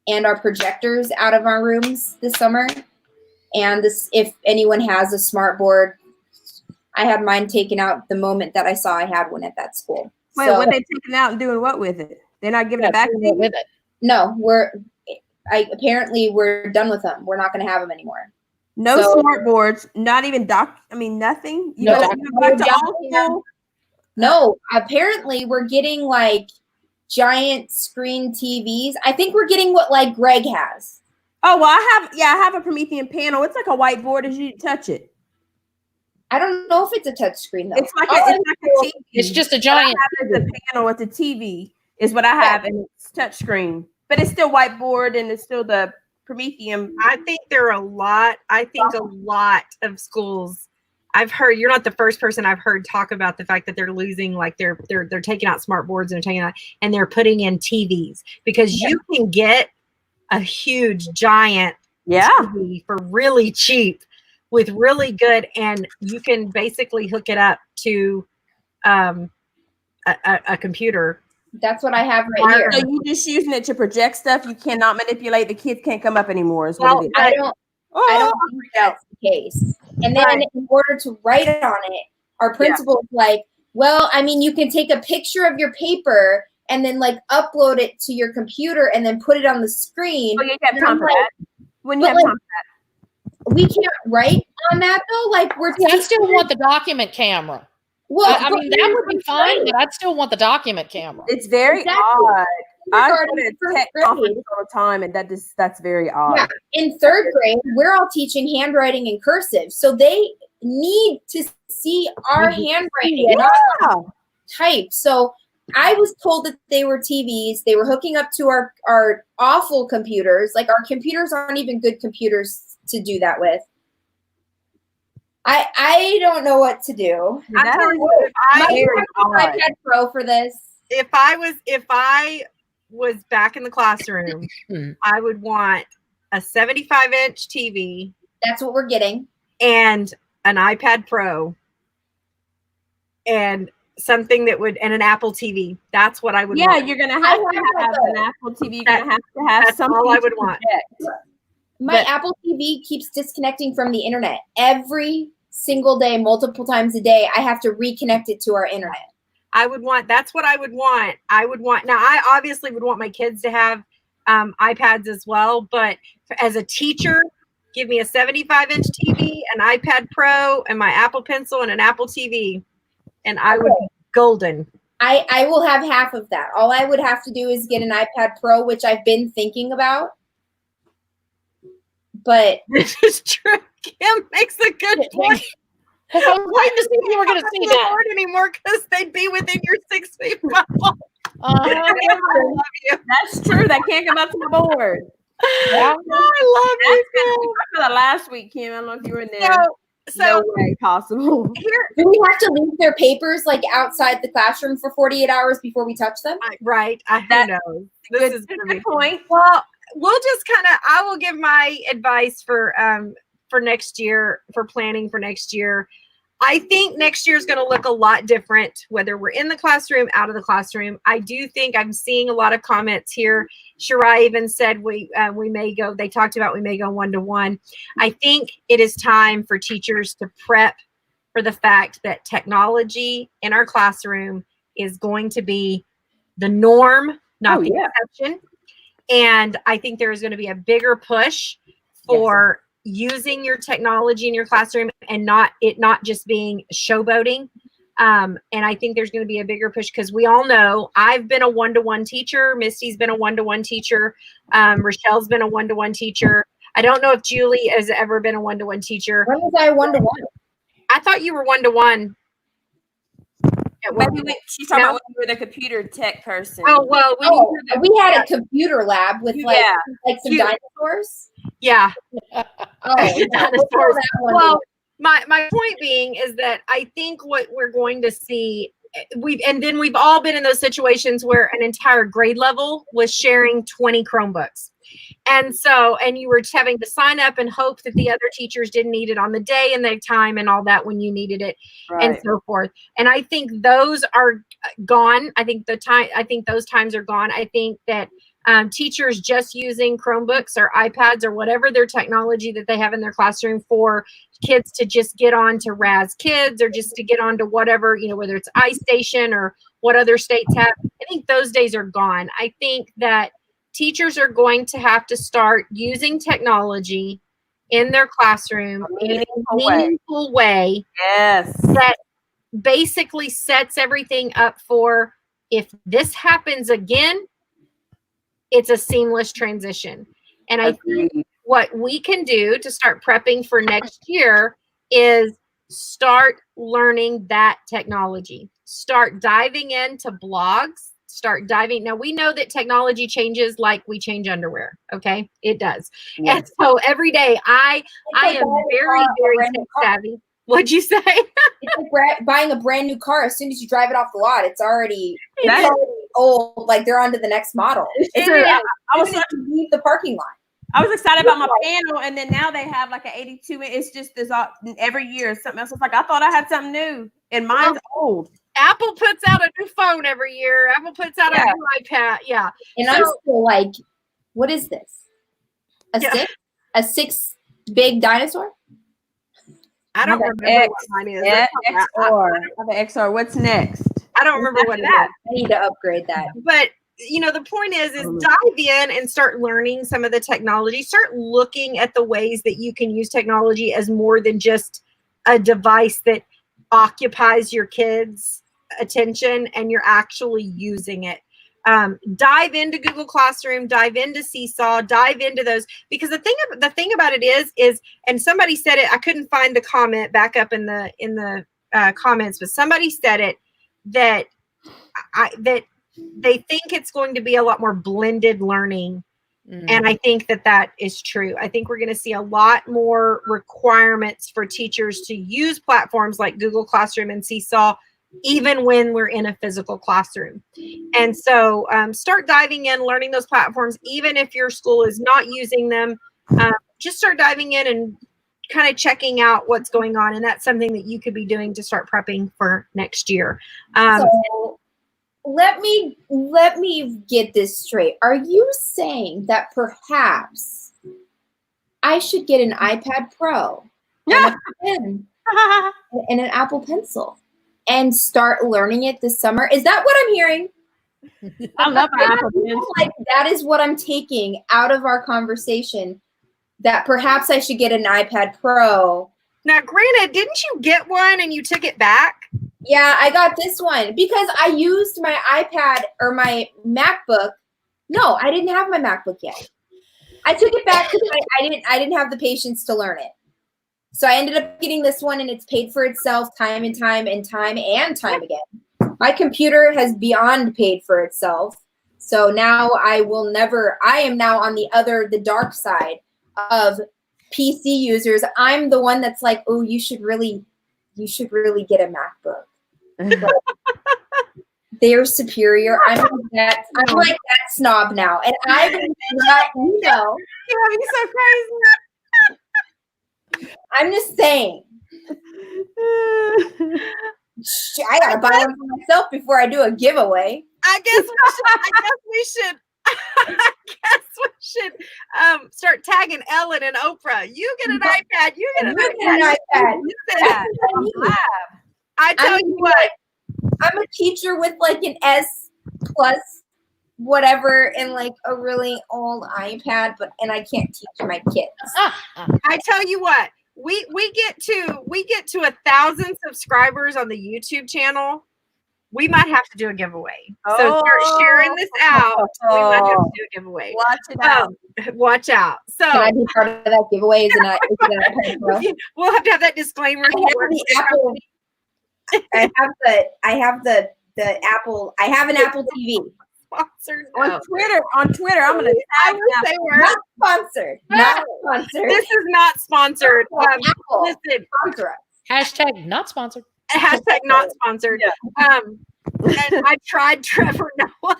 and our projectors out of our rooms this summer. And if anyone has a smart board, I had mine taken out the moment that I saw I had one at that school. Wait, what are they taking out and doing what with it? They're not giving it back to you? With it. No, apparently we're done with them. We're not going to have them anymore. No smart boards, not even nothing. You No, go back to old school? No, apparently we're getting like giant screen TVs. I think we're getting what like Greg has. Oh, well, I have a Promethean panel. It's like a whiteboard as you touch it. I don't know if it's a touch screen though. It's like a TV. It's just a giant panel with a TV is what I have, and it's touch screen. But it's still whiteboard, and it's still the Promethean. I think a lot of schools. I've heard, you're not the first person I've heard talk about the fact that they're losing, like they're taking out smart boards and they're putting in TVs, because you can get a huge giant TV for really cheap with really good, and you can basically hook it up to a computer. That's what I have right here. So you're just using it to project stuff. You cannot manipulate. The kids can't come up anymore. Is Well, what it is. I don't think that's the case. And then in order to write on it, our principal's like, Well, I mean, you can take a picture of your paper and then like upload it to your computer and then put it on the screen. Oh, you have And time I'm for like, that. When you but, have like, time for we can't write on that though. Like we're I still want the document camera. well, I mean, that would be fine, but I'd still want the document camera. that. It's very Exactly. odd. I go Kindergarten, to first tech grade. conferences all the time, and that's very odd. Yeah, in third grade, we're all teaching handwriting in cursive, so they need to see our handwriting, not type. So I was told that they were TVs. They were hooking up to our awful computers. Like our computers aren't even good computers to do that with. I don't know what to do. I'm That telling is you, if My very odd. iPad Pro for this. if I was back in the classroom, I would want a 75-inch TV That's what we're getting. and an iPad Pro and something that would and an Apple TV. That's what I would Yeah, want. you're gonna have to I have want an Apple TV. You're gonna have to have That's something all I to would want. project. My But- Apple TV keeps disconnecting from the internet every single day, multiple times a day. I have to reconnect it to our internet. I would want. That's what I would want. I would want. Now, I obviously would want my kids to have iPads as well. But as a teacher, give me a 75-inch TV, an iPad Pro, and my Apple Pencil and an Apple TV, and I would be golden. I will have half of that. All I would have to do is get an iPad Pro, which I've been thinking about. But This is true. Kim makes a good point. I was waiting to see if you were going to see that. Afford anymore because they'd be within your 6 feet bubble. I love you. That's true. That can't come up to the board. I love you. I feel that last week, Kim. I don't know if you were in there. So No way possible. here, do we have to leave their papers like outside the classroom for 48 hours before we touch them? right? Who That- knows? This Good, is going to be good point. well. We'll just kind of. I will give my advice for next year for planning for next year. I think next year is going to look a lot different, whether we're in the classroom, out of the classroom. I do think I'm seeing a lot of comments here. Shirai even said we may go. They talked about we may go 1-to-1. I think it is time for teachers to prep for the fact that technology in our classroom is going to be the norm, not the exception. And I think there is going to be a bigger push for using your technology in your classroom and not just being showboating. And I think there's going to be a bigger push because we all know I've been a 1-to-1 teacher. Misty's been a 1-to-1 teacher. Rochelle's been a 1-to-1 teacher. I don't know if Julie has ever been a 1-to-1 teacher. When was I 1-to-1? I thought you were 1-to-1. Maybe she's talking about when you were the computer tech person. Oh, well, We had a computer lab with like some You- dinosaurs. yeah. Oh, yeah. Dinosaurs. That one. Well, my point being is that I think what we're going to see, we've all been in those situations where an entire grade level was sharing 20 Chromebooks. And you were having to sign up and hope that the other teachers didn't need it on the day and the time and all that when you needed it and so forth. And I think those are gone. I think those times are gone. I think that teachers just using Chromebooks or iPads or whatever their technology that they have in their classroom for kids to just get on to Raz Kids or just to get on to whatever, whether it's iStation or what other states have. I think those days are gone. I think that teachers are going to have to start using technology in their classroom in a meaningful way. Yes. That basically sets everything up for if this happens again, it's a seamless transition. And I think what we can do to start prepping for next year is start learning that technology. Start diving into blogs. Now we know that technology changes like we change underwear. Okay. It does. Yeah. And so every day I am very, very tech savvy. What'd you say? It's like buying a brand new car. As soon as you drive it off the lot, it's already old. Like they're on to the next model. I was about to leave the parking lot. I was excited about my panel, and then now they have like an 82. It's just this every year something else. It's like I thought I had something new, and mine's old. Apple puts out a new phone every year. Apple puts out a new iPad. Yeah. And I'm still like, what is this? A 6 big dinosaur? I don't have an remember X, what mine is. Yeah, That's not XR. I have an XR. What's next? I don't remember what it is. I need to upgrade that. But the point is dive in and start learning some of the technology. Start looking at the ways that you can use technology as more than just a device that occupies your kids' attention and you're actually using it. Dive into Google Classroom, dive into Seesaw, dive into those, because the thing about it is, and somebody said it, I couldn't find the comment back up in the comments, but somebody said it that they think it's going to be a lot more blended learning. And I think that is true. I think we're going to see a lot more requirements for teachers to use platforms like Google Classroom and Seesaw, even when we're in a physical classroom. And so start diving in, learning those platforms, even if your school is not using them. Just start diving in and kind of checking out what's going on. And that's something that you could be doing to start prepping for next year. So let me get this straight. Are you saying that perhaps I should get an iPad Pro and a pen and an Apple Pencil and start learning it this summer? Is that what I'm hearing? I love my Apple Pencil. Like that is what I'm taking out of our conversation, that perhaps I should get an iPad Pro. Now, granted, didn't you get one and you took it back? Yeah, I got this one because I used my iPad or my MacBook. No, I didn't have my MacBook yet. I took it back because I didn't have the patience to learn it. So I ended up getting this one, and it's paid for itself time and time again. My computer has beyond paid for itself. So now I am now on the dark side of PC users. I'm the one that's like, oh, you should really get a MacBook. They're superior. I'm like that snob now, and I not know. You're having so crazy. I'm just saying. I gotta buy one for myself before I do a giveaway. I guess we should start tagging Ellen and Oprah. You get an iPad. You get an iPad. I tell you what. I'm a teacher with like an S plus whatever and like a really old iPad, and I can't teach my kids. I tell you what, we get to 1,000 subscribers on the YouTube channel. We might have to do a giveaway. So start sharing this out. We might have to do a giveaway. Watch it out. Watch out. So can I be part of that giveaway? We'll have to have that disclaimer. I have the Apple. I have an Apple TV. Sponsored on Twitter. I'm gonna tag them. Not sponsored. Not sponsored. This is not sponsored. Listen, Hashtag not sponsored. Hashtag not sponsored. Yeah. And I tried Trevor Noah.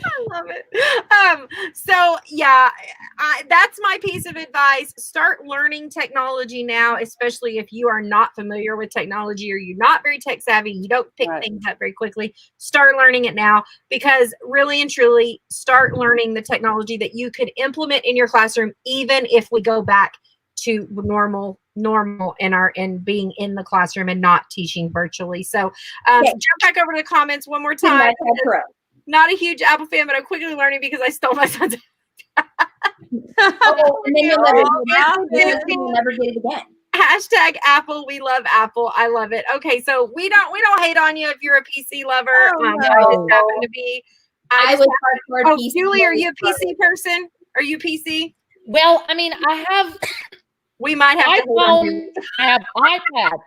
I love it. So yeah, that's my piece of advice. Start learning technology now, especially if you are not familiar with technology or you're not very tech savvy. You don't pick things up very quickly. Start learning it now, because really and truly, start learning the technology that you could implement in your classroom, even if we go back to normal in being in the classroom and not teaching virtually. So jump back over to the comments one more time. Not a huge Apple fan, but I'm quickly learning because I stole my son's. And then you'll never get it again. Hashtag Apple. We love Apple. I love it. Okay, so we don't hate on you if you're a PC lover. I just happen to be. I was hardcore PC. Julie, are you a PC person? Are you PC? Well, I mean, I have. We might have iPhone. I have iPad.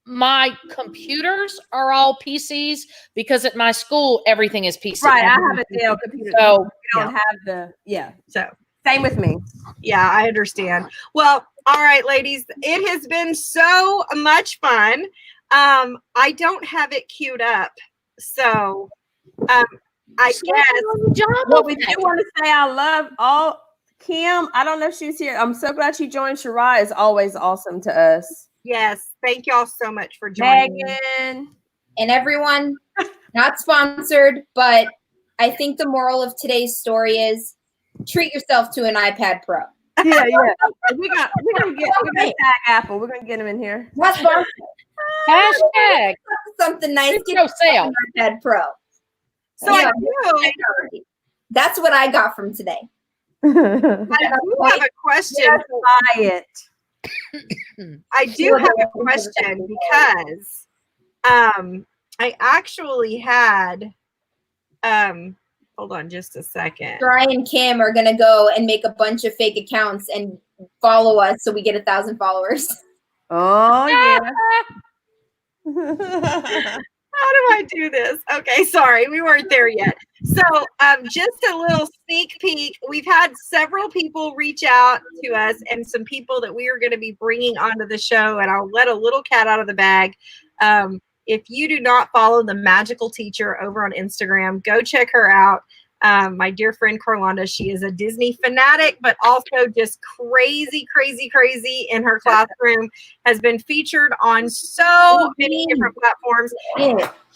My computers are all PCs because at my school everything is PC. Right, I have a Dell computer. So we don't have So same with me. Yeah, I understand. Well, all right, ladies, it has been so much fun. I don't have it queued up, so I guess. Well, we do want to say I love all Kim. I don't know if she's here. I'm so glad she joined. Shirai is always awesome to us. Yes, thank y'all so much for joining. Megan and everyone, not sponsored, but I think the moral of today's story is treat yourself to an iPad Pro. Yeah. We gonna tag Apple. We're gonna get him in here. That's fun. Hashtag Something nice. It's no sale. iPad Pro. So I do. That's what I got from today. I do have a question. Just buy it. I do have a question because I actually had hold on just a second. Dry and Kim are gonna go and make a bunch of fake accounts and follow us so we get 1,000 followers. Oh yeah. How do I do this? Okay, sorry, we weren't there yet. So just a little sneak peek. We've had several people reach out to us and some people that we are going to be bringing onto the show, and I'll let a little cat out of the bag. If you do not follow the Magical Teacher over on Instagram, go check her out. My dear friend Carlonda, she is a Disney fanatic, but also just crazy in her classroom, has been featured on so many different platforms.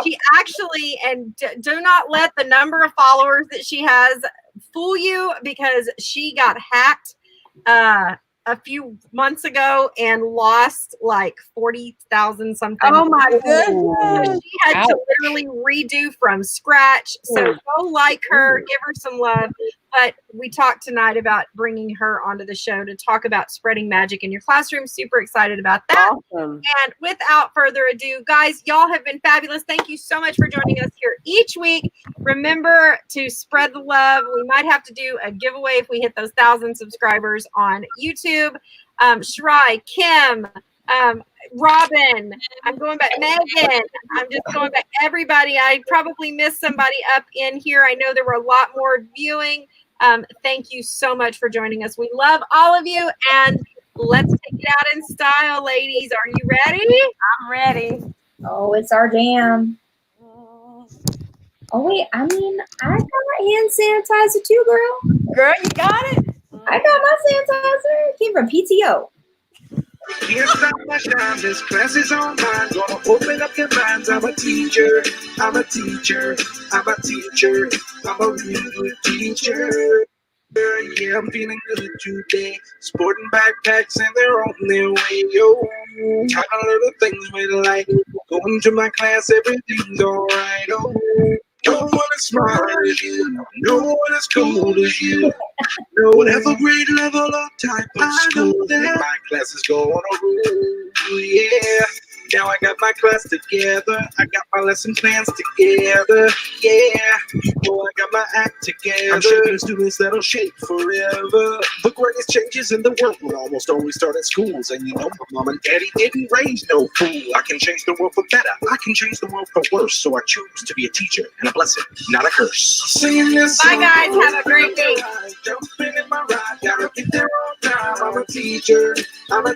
She actually, and do not let the number of followers that she has fool you, because she got hacked a few months ago and lost like 40,000 something. Oh my goodness. So she had to literally redo from scratch. So go like her, give her some love. But we talked tonight about bringing her onto the show to talk about spreading magic in your classroom. Super excited about that. Awesome. And without further ado, guys, y'all have been fabulous. Thank you so much for joining us here each week. Remember to spread the love. We might have to do a giveaway if we hit those 1,000 subscribers on YouTube. Shrai, Kim, Robin, I'm going back, Megan, I'm just going back, everybody. I probably missed somebody up in here. I know there were a lot more viewing. Thank you so much for joining us. We love all of you, and let's take it out in style, ladies. Are you ready? I'm ready. Oh, it's our jam. Oh wait, I mean, I got my hand sanitizer too, girl. Girl, you got it? I got my sanitizer. It came from PTO. Can't stop my shine, this class is on mine. Gonna open up your minds. I'm a teacher, I'm a teacher, I'm a teacher, I'm a real good teacher. Yeah, I'm feeling good today. Sporting backpacks and they're on their way, yo. Talking little things with like going to my class, everything's alright, oh. No one as smart as you, no one as cool as you. No whatever grade level or type of school that my class is gonna rule, yeah. Now I got my class together, I got my lesson plans together, yeah. Oh, I got my act together. I'm shaping students that'll shape forever. The greatest changes in the world will almost always start at schools. And you know my mom and daddy didn't raise no fool. I can change the world for better, I can change the world for worse. So I choose to be a teacher and a blessing, not a curse. Singing this Bye guys, have a great day. Jumping in my ride, gotta get there on time. I'm a teacher, I'm a